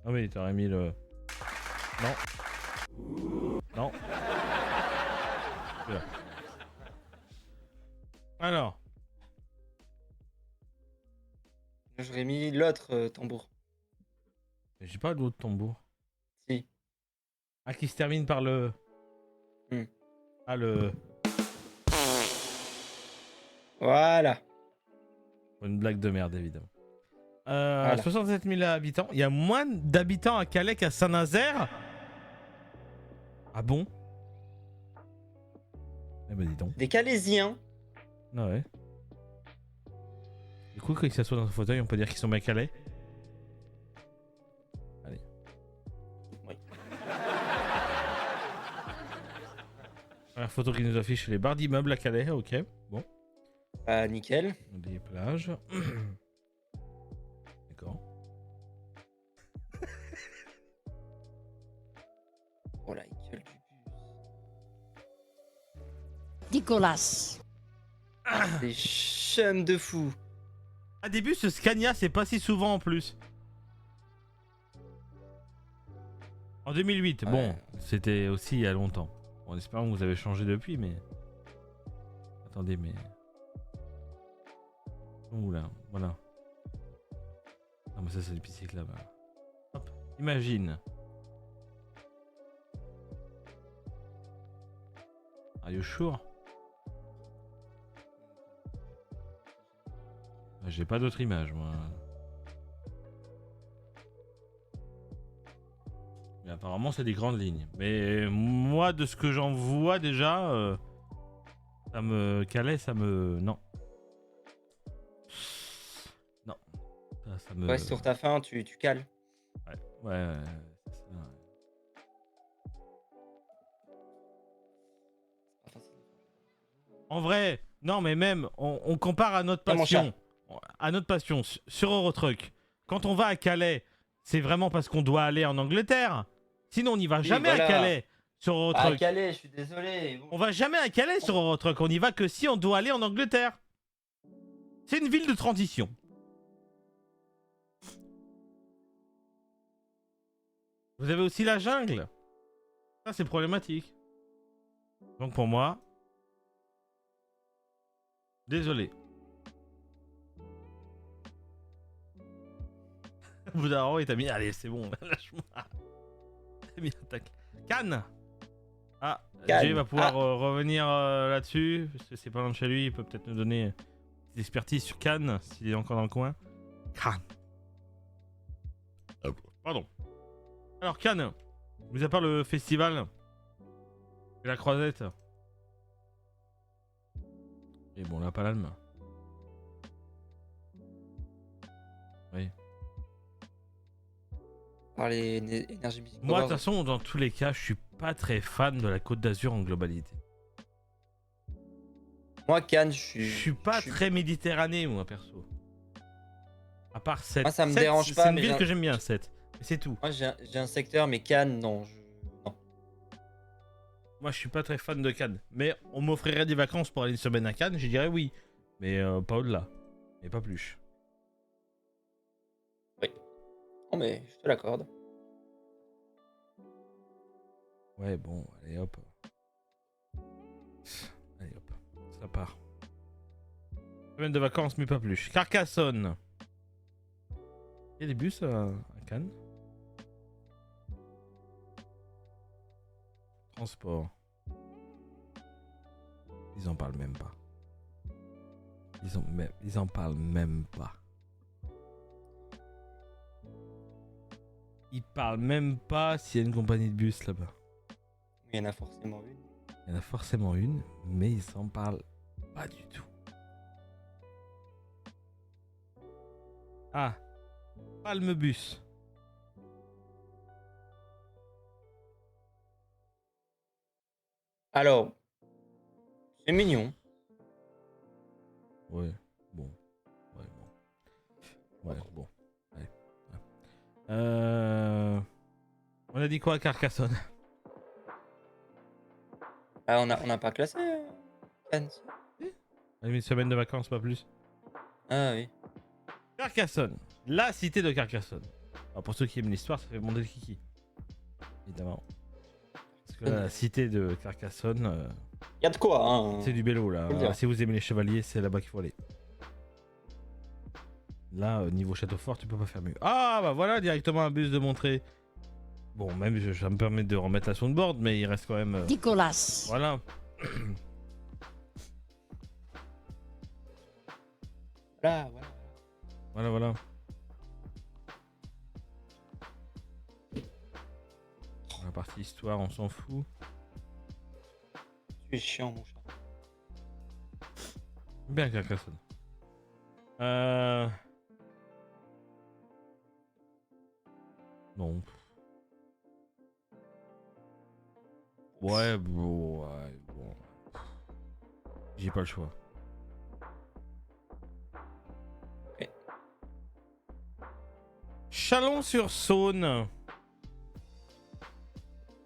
Ah oui, t'aurais mis le... Non. Non. Celui-là. Alors. Moi, j'aurais mis l'autre tambour. J'ai pas d'autre tambour. Si. Ah, qui se termine par le... Hmm. Ah, le... Voilà. Une blague de merde, évidemment. Voilà. 67 000 habitants. Il y a moins d'habitants à Calais qu'à Saint-Nazaire. Ah bon? Eh ben dis donc. Des Calaisiens. Ah ouais. Du coup, quand ils s'assoient dans un fauteuil, on peut dire qu'ils sont bien calais. Allez. Oui. Première photo qui nous affiche les barres d'immeubles à Calais. Ok, bon. Nickel. Des plages. D'accord. Oh la gueule du bus. Nicolas. Des chums de fou. À début, ce Scania, c'est pas si souvent en plus. En 2008, Ouais. bon, c'était aussi il y a longtemps. Bon, en espérant que vous avez changé depuis, mais... Attendez, mais... Oula, voilà. Non, mais ça, c'est les pistes cyclables. Hop, imagine. Are you sure? J'ai pas d'autre image, moi. Mais apparemment, c'est des grandes lignes. Mais moi, de ce que j'en vois déjà, ça me calait, ça me... Non. Non. Ça me... Ouais, sur ta fin, tu cales. Ouais, ouais, c'est ça. En vrai, non, mais même, on compare à notre Ah, mon passion. À notre passion, sur Eurotruck. Quand on va à Calais, c'est vraiment parce qu'on doit aller en Angleterre. Sinon, on n'y va Oui, jamais voilà. à Calais sur Ah, Eurotruck. Calais, je suis désolé. Bon. On va jamais à Calais sur Eurotruck. On y va que si on doit aller en Angleterre. C'est une ville de transition. Vous avez aussi la jungle. Ça, c'est problématique. Donc pour moi... Désolé. Au bout d'un moment, il t'a mis... Allez, c'est bon, lâche-moi. T'as mis un tacle. Cannes. Ah, Cannes. Jay va pouvoir revenir là-dessus. Parce que c'est pas loin de chez lui. Il peut peut-être nous donner des expertises sur Cannes, s'il est encore dans le coin. Cannes. Pardon. Alors, Cannes. Mis à part le festival et la croisette, Et bon, là, pas l'allemand. Oui. Par les énergies musiques. Moi, de toute façon, dans tous les cas, je suis pas très fan de la Côte d'Azur en globalité. Moi, Cannes, Je suis pas très méditerranéen, moi, perso. À part 7. Moi, ça me 7, dérange pas, c'est une mais ville que j'aime bien, 7. Mais c'est tout. Moi, j'ai un secteur, mais Cannes, non. Non. Moi, je suis pas très fan de Cannes. Mais on m'offrirait des vacances pour aller une semaine à Cannes, je dirais oui. Mais pas au-delà. Et pas plus. Non, mais je te l'accorde. Ouais, bon, allez hop. Allez hop, ça part. Semaine de vacances, mais pas plus. Carcassonne. Il y a des bus à Cannes. Transport. Ils en parlent même pas. Ils en parlent même pas. Ils parlent même pas s'il y a une compagnie de bus là-bas. Il y en a forcément une. Il y en a forcément une, mais ils s'en parlent pas du tout. Ah, Palmebus. Alors, c'est mignon. Ouais, bon. Ouais, bon. Ouais, bon. Ouais. On a dit quoi à Carcassonne? Ah, on a pas classé Cannes. On a mis une semaine de vacances, pas plus. Ah oui. Carcassonne, la cité de Carcassonne. Alors pour ceux qui aiment l'histoire, ça fait monter le kiki. Évidemment. Parce que là, la cité de Carcassonne, Y a de quoi, hein. c'est du bélo là. Faut le dire. Si vous aimez les chevaliers, c'est là-bas qu'il faut aller. Là, niveau château fort, tu peux pas faire mieux. Ah bah voilà, directement un bus de Montré. Bon, même ça me permet de remettre la soundboard, mais il reste quand même. Nicolas. Voilà. Voilà, voilà. Voilà, voilà. La partie histoire, on s'en fout. Tu es chiant, mon chat. Bien Carcassonne. Non. Ouais, bon, ouais, bon. J'ai pas le choix. Ok. Chalon-sur-Saône.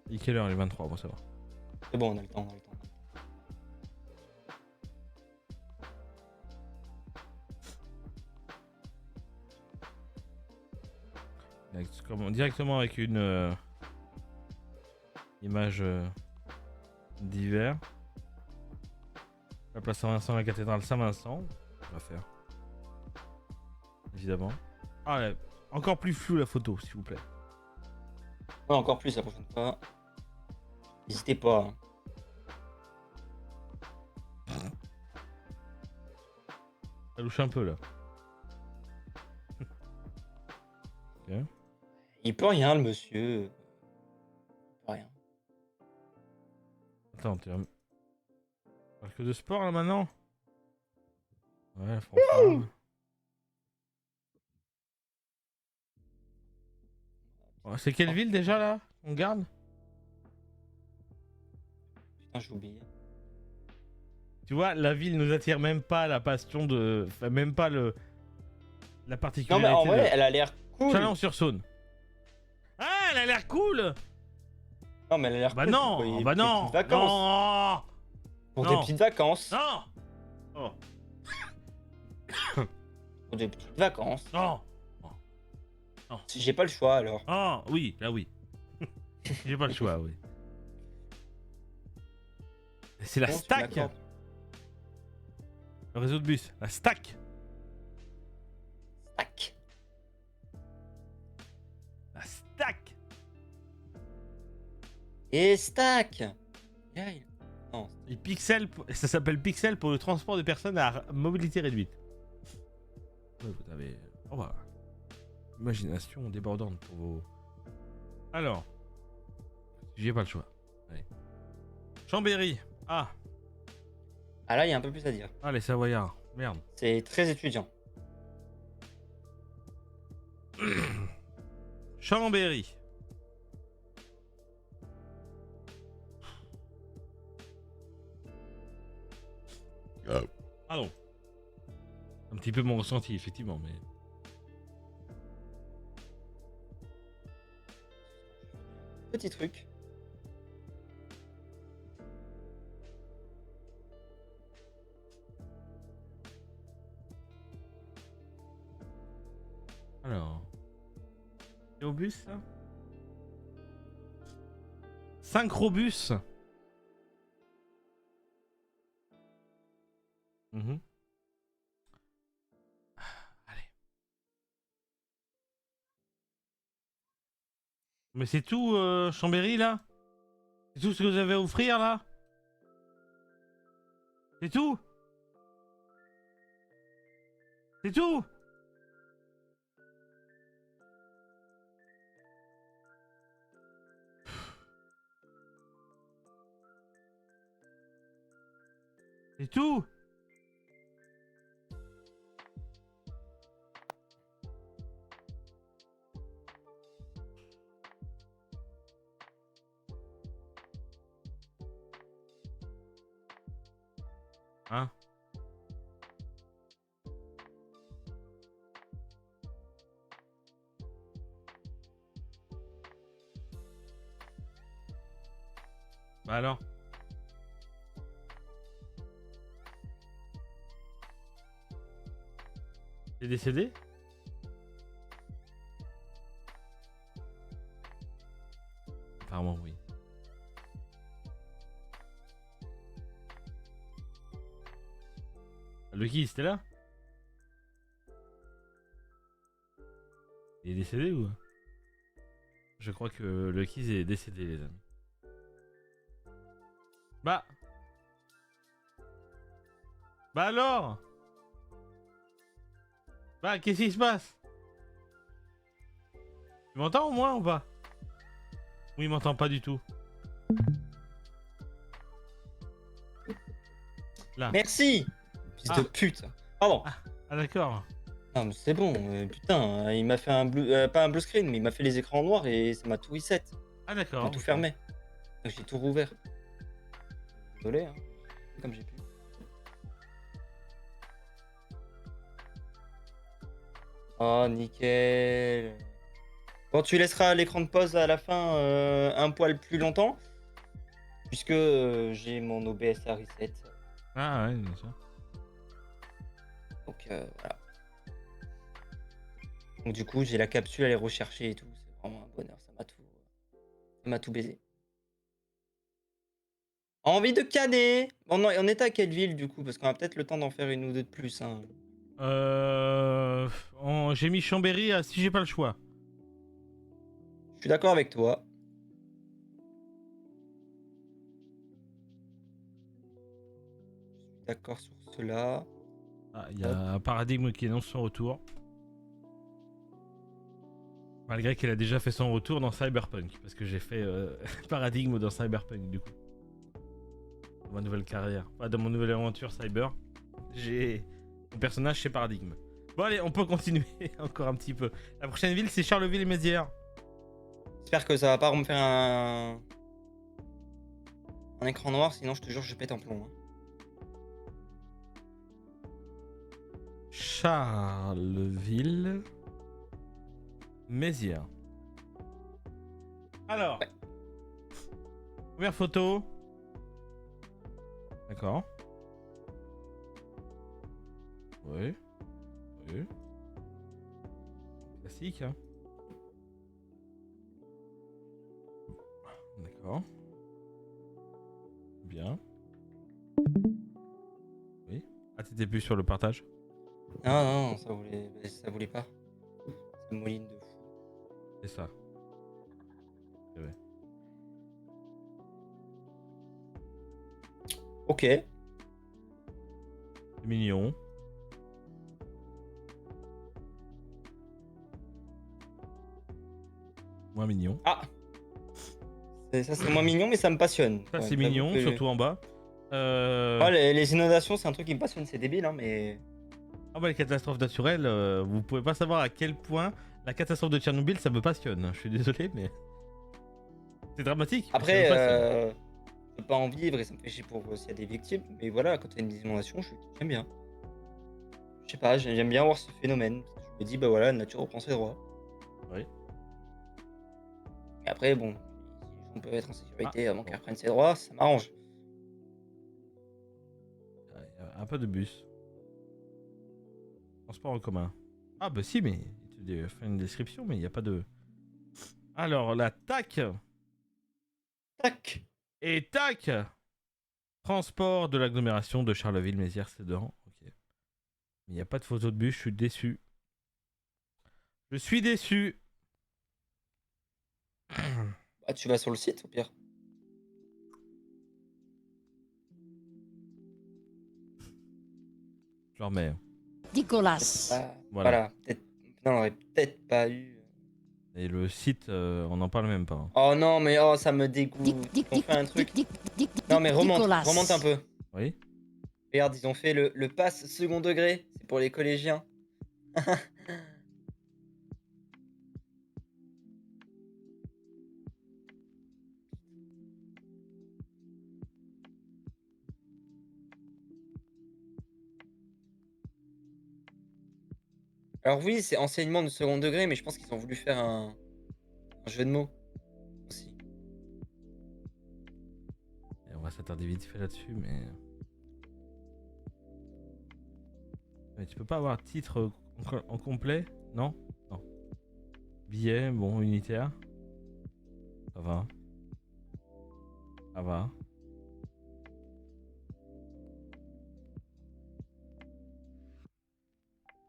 Il est quelle heure? Il est 23, bon ça va. C'est bon, on a le temps, on a le temps. Directement avec une image d'hiver. La place Saint-Vincent, la cathédrale Saint-Vincent. On va faire. Évidemment. Ah, ouais, encore plus flou la photo, s'il vous plaît. Ouais, encore plus la prochaine fois. N'hésitez pas. Hein. Ça louche un peu là. Ok. Il peut rien, le monsieur. Il peut rien. Attends, tu parles que de sport là maintenant? Ouais, franchement. Oh, c'est quelle ville déjà là? On garde? Putain, j'ai oublié. Tu vois, la ville nous attire même pas la passion de. Enfin, même pas le. La Non, particularité. mais en vrai, de... elle a l'air cool. Chalon-sur-Saône. Ah, elle a l'air cool! Non, mais elle a l'air Bah cool. non! pour les Bah non! petites vacances. Non! Pour Non. des petites vacances. Non! Oh, Pour des petites vacances. non! J'ai pas le choix alors. Oh, oui, là oui. J'ai pas le choix, oui. C'est la Bon, tu stack! m'accordes. Le réseau de bus. La stack! Tac. La stack! Et stack. Yeah. Non. Et Pixel, ça s'appelle Pixel pour le transport de personnes à mobilité réduite. Ouais, vous avez. Oh bah. Imagination débordante pour vos. Alors. J'ai pas le choix. Allez. Chambéry. Ah. Ah là, il y a un peu plus à dire. Ah, les Savoyards. Merde. C'est très étudiant. Chambéry. Pardon. Un petit peu mon ressenti, effectivement, mais... Petit truc. Alors... C'est au bus, ça 5 Mhm. Allez. Mais c'est tout, Chambéry, là? C'est tout ce que vous avez à offrir, là? C'est tout? C'est tout? C'est tout? Hein? Bah alors? Il est décédé? Apparemment oui. Lucky, c'était là? Il est décédé ou? Je crois que Lucky est décédé, les amis. Bah alors? Bah qu'est-ce qui se passe? Tu m'entends au moins ou pas? Oui, il m'entend pas du tout. Là. Merci. Fils Ah. de pute. Pardon. Ah d'accord. Non, mais c'est bon. Putain, il m'a fait un blue... pas un blue screen, mais il m'a fait les écrans en noir et ça m'a tout reset. Ah Il d'accord. m'a tout fermé. Donc j'ai tout rouvert. Désolé, hein. Comme j'ai pu. Oh, nickel. Bon, tu laisseras l'écran de pause à la fin un poil plus longtemps. Puisque j'ai mon OBS à reset. Ah ouais, bien sûr. Donc voilà. Donc du coup, j'ai la capsule à aller rechercher et tout. C'est vraiment un bonheur. Ça m'a tout baisé. Envie de canner. On était à quelle ville du coup? Parce qu'on a peut-être le temps d'en faire une ou deux de plus. Hein. J'ai mis Chambéry à si j'ai pas le choix. Je suis d'accord avec toi. Je suis d'accord sur cela. Ah, il y a un paradigme qui annonce son retour. Malgré qu'il a déjà fait son retour dans Cyberpunk. Parce que j'ai fait paradigme dans Cyberpunk du coup. Dans ma nouvelle carrière. Pas dans mon nouvelle aventure Cyber. J'ai mon personnage chez Paradigme. Bon allez, on peut continuer encore un petit peu. La prochaine ville c'est Charleville-Mézières. J'espère que ça va pas me faire un écran noir, sinon je te jure je pète un plomb. Hein. Charleville. Mézières. Alors. Ouais. Première photo. D'accord. Oui. Oui. Classique, hein. D'accord. Bien. Oui. Ah, t'étais plus sur le partage? Non, ça voulait pas. Ça mouline de fou. C'est ça. C'est vrai. Ok. C'est mignon. Moins mignon. Ah. Ça c'est moins mignon, mais ça me passionne. Ça Ouais, c'est j'avoue mignon, que- surtout en bas. Les inondations, c'est un truc qui me passionne, c'est débile, hein, mais. Ah bah les catastrophes naturelles, vous pouvez pas savoir à quel point la catastrophe de Tchernobyl ça me passionne. Je suis désolé, mais c'est dramatique. mais ça Après, me passionne. je peux pas en vivre et ça me fait chier pour s'il y a des victimes. Mais voilà, quand il y a une inondation, j'aime bien. Je sais pas, j'aime bien voir ce phénomène. Je me dis, bah voilà, la nature reprend ses droits. Oui. Et après, bon, si on peut être en sécurité avant bon. qu'elle reprenne ses droits, ça m'arrange. Un peu de bus. Transport en commun. Ah bah si, mais il te fait une description, mais il n'y a pas de. Alors la TAC Tac. et TAC. Transport de l'agglomération de Charleville-Mézières-Sédan. Ok. Mais il n'y a pas de photo de bus, je suis déçu. Je suis déçu. Bah, tu vas sur le site au pire. Je leur mets. Nicolas. Ah, Voilà. voilà. Peut-être. Non, on aurait peut-être pas eu. Et le site, on n'en parle même pas. Hein. Oh non, mais oh, ça me dégoûte. Ils ont fait un truc. Non, mais remonte un peu. Oui. Regarde, ils ont fait le pass second degré. C'est pour les collégiens. Alors oui, c'est enseignement de second degré, mais je pense qu'ils ont voulu faire un jeu de mots aussi. Et on va s'attarder vite fait là-dessus, mais. Mais tu peux pas avoir titre en complet? Non? Non. Billet, bon, unitaire. Ça va. Ça va.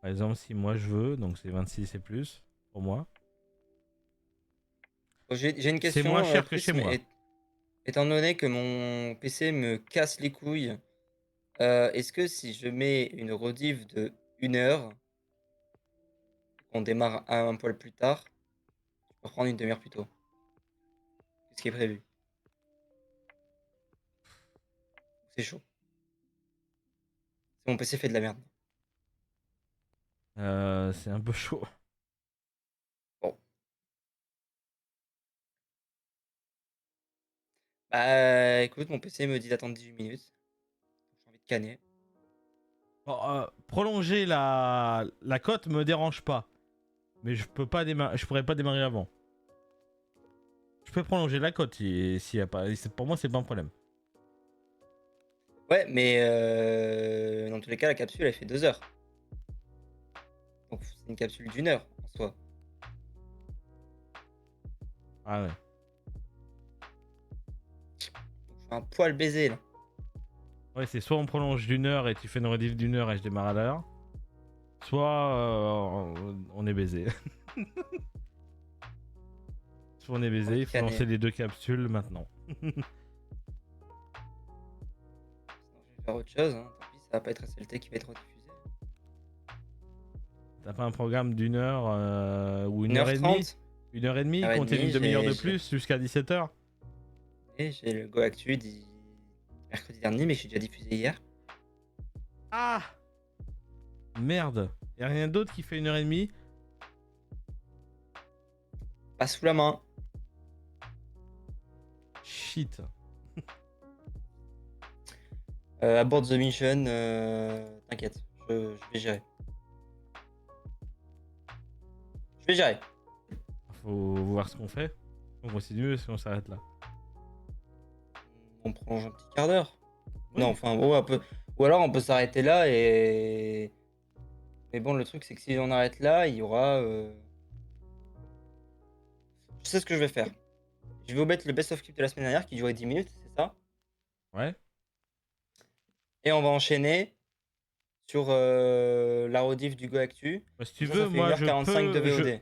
Par exemple, si moi je veux, donc c'est 26 et plus pour moi. Bon, j'ai une question. C'est moins cher que Prisme, chez moi. Étant donné que mon PC me casse les couilles, est-ce que si je mets une rediff de 1 heure, qu'on démarre un poil plus tard, je peux reprendre une demi-heure plus tôt? C'est ce qui est prévu. C'est chaud. Mon PC fait de la merde. C'est un peu chaud. Bon. Bah écoute, mon PC me dit d'attendre 18 minutes. J'ai envie de canner. Bon, prolonger la cote me dérange pas. Mais je peux pas démarrer. Je pourrais pas démarrer avant. Je peux prolonger la cote s'il y a pas. Pour moi, c'est pas un problème. Ouais, mais dans tous les cas, la capsule, elle fait 2 heures. Donc c'est une capsule d'1 heure en soi. Ah ouais. Donc, je suis un poil baisé là. Ouais, c'est soit on prolonge d'1 heure et tu fais une rediff d'1 heure et je démarre à l'heure. Soit on est baisé. Soit on est baisé, il faut Canner. lancer les 2 capsules maintenant. Sinon, je vais faire autre chose. Hein. Tant pis, ça va pas être SLT qui va être rediffusé. T'as pas un programme d'1 heure ou 1h30. 1h30, 1h30, compter une demi-heure de j'ai- plus jusqu'à 17 h. Et j'ai le Go Actu mercredi dernier, mais j'ai déjà diffusé hier. Ah merde. Y'a rien d'autre qui fait 1h30. Pas sous la main. Shit. Abort the mission. T'inquiète, je vais gérer. Je vais gérer. Faut voir ce qu'on fait. On continue, est-ce qu'on s'arrête là? On prolonge un petit quart d'heure. Oui. Non, enfin, ouais, un peu. Ou alors on peut s'arrêter là et. Mais bon, le truc, c'est que si on arrête là, il y aura. Je sais ce que je vais faire. Je vais vous mettre le best-of clip de la semaine dernière qui durait 10 minutes, c'est ça? Ouais. Et on va enchaîner sur la rediff du Go Actu. Bah, si tu Ça veux, fait moi je 1h45 de peux. VOD.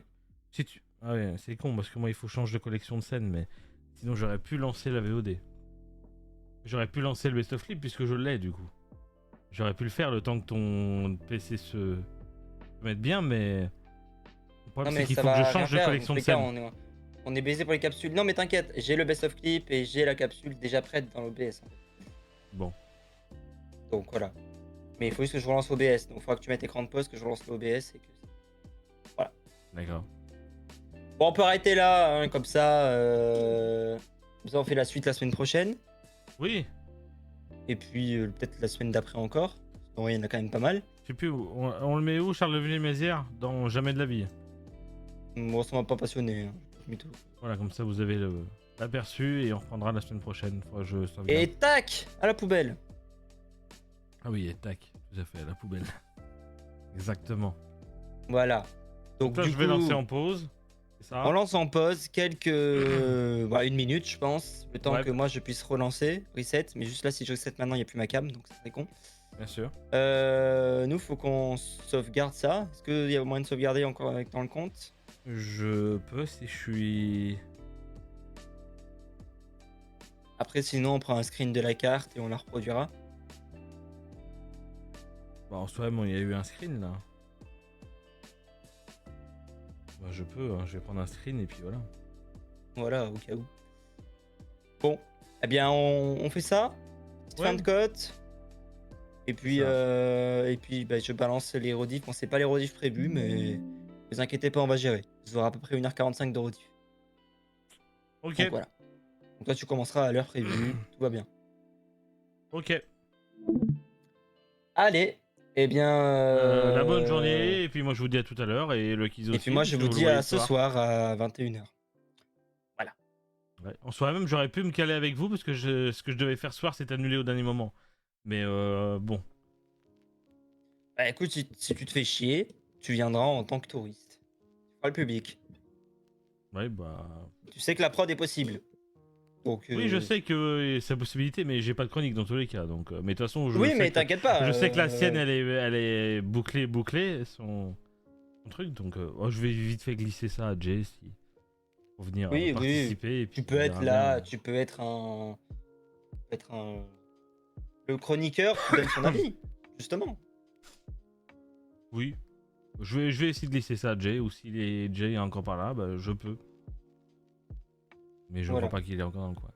Si tu... Ah ouais, c'est con parce que moi il faut changer de collection de scènes, mais sinon j'aurais pu lancer la VOD. J'aurais pu lancer le best of clip puisque je l'ai du coup. J'aurais pu le faire le temps que ton PC se mette bien, mais le problème Non, c'est mais qu'il ça faut que je va rien change de faire. Dans collection tous de les cas, scènes. on est baisé pour les capsules. Non, mais t'inquiète, j'ai le best-of clip et j'ai la capsule déjà prête dans l'OBS. Bon. Donc voilà. Mais il faut juste que je relance OBS. Donc il faudra que tu mettes écran de pause, que je relance l'OBS et que. D'accord. Bon, on peut arrêter là, hein, comme ça. Comme ça, on fait la suite la semaine prochaine. Oui, Et puis peut-être la semaine d'après encore. Bon, il y en a quand même pas mal. je sais plus où. On le met où, Charles Villiers-Mézières? Dans Jamais de la vie. Bon, ça m'a pas passionné. Hein. Mytho. Voilà, comme ça vous avez l'aperçu et on reprendra la semaine prochaine. Faut que je sauvegarde. Et tac, à la poubelle. Ah oui, et tac, tout à fait, à la poubelle. Exactement. Voilà. Donc là, du je vais coup, lancer en pause. C'est ça. on lance en pause quelques. Bah, une minute, je pense. Le temps Ouais. que moi je puisse relancer, reset. Mais juste là, si je reset maintenant, il n'y a plus ma cam. Donc ça serait con. Bien sûr. Nous, faut qu'on sauvegarde ça. Est-ce qu'il y a moyen de sauvegarder encore avec dans le compte? Je peux si je suis. Après, sinon, on prend un screen de la carte et on la reproduira. Bah, en soi, bon, il y a eu un screen là. Bah, je peux, hein, je vais prendre un screen et puis voilà. Voilà, au cas où. Bon, eh bien, on fait ça. Petite Ouais. fin de cote. Et puis, Ça. bah, je balance les rediffs. Bon, c'est pas les rediffs prévus, mais ne vous inquiétez pas, on va gérer. Vous aurez à peu près 1h45 de rediff. Ok. Donc voilà. Donc toi, tu commenceras à l'heure prévue. Tout va bien. Ok. Allez, eh bien. La bonne journée et puis moi je vous dis à tout à l'heure et le Kizo Et aussi. puis moi, je puisque vous le dis voyez à ce soir à 21h. Ouais. En soi même j'aurais pu me caler avec vous parce que ce que je devais faire ce soir c'est annulé au dernier moment. Mais bon. Bah écoute, si tu te fais chier, tu viendras en tant que touriste. Tu feras le public. Ouais bah. Tu sais que la prod est possible. Donc, Oui je sais que c'est la possibilité mais j'ai pas de chronique dans tous les cas donc. Mais de toute façon je Oui, sais mais que, t'inquiète pas. je sais que la sienne elle est bouclée son truc donc je vais vite fait glisser ça à Jay si pour venir Oui, oui. participer et puis Tu peux on être verra là, bien. tu peux être un. Le chroniqueur qui donne son avis, justement. Oui. Je vais essayer de laisser ça à Jay, ou si Jay est encore par là, bah, je peux. Mais je Voilà. crois pas qu'il est encore dans le coin.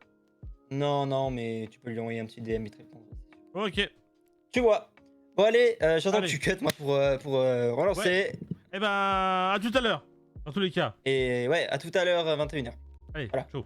Non, non, mais tu peux lui envoyer un petit DM, il te répondra. Ok. Tu vois. Bon, allez, j'attends que Allez. tu cut, moi, pour relancer. Eh ben, à tout à l'heure, dans tous les cas. Et ouais, à tout à l'heure, 21h. Allez, Voilà. chaud.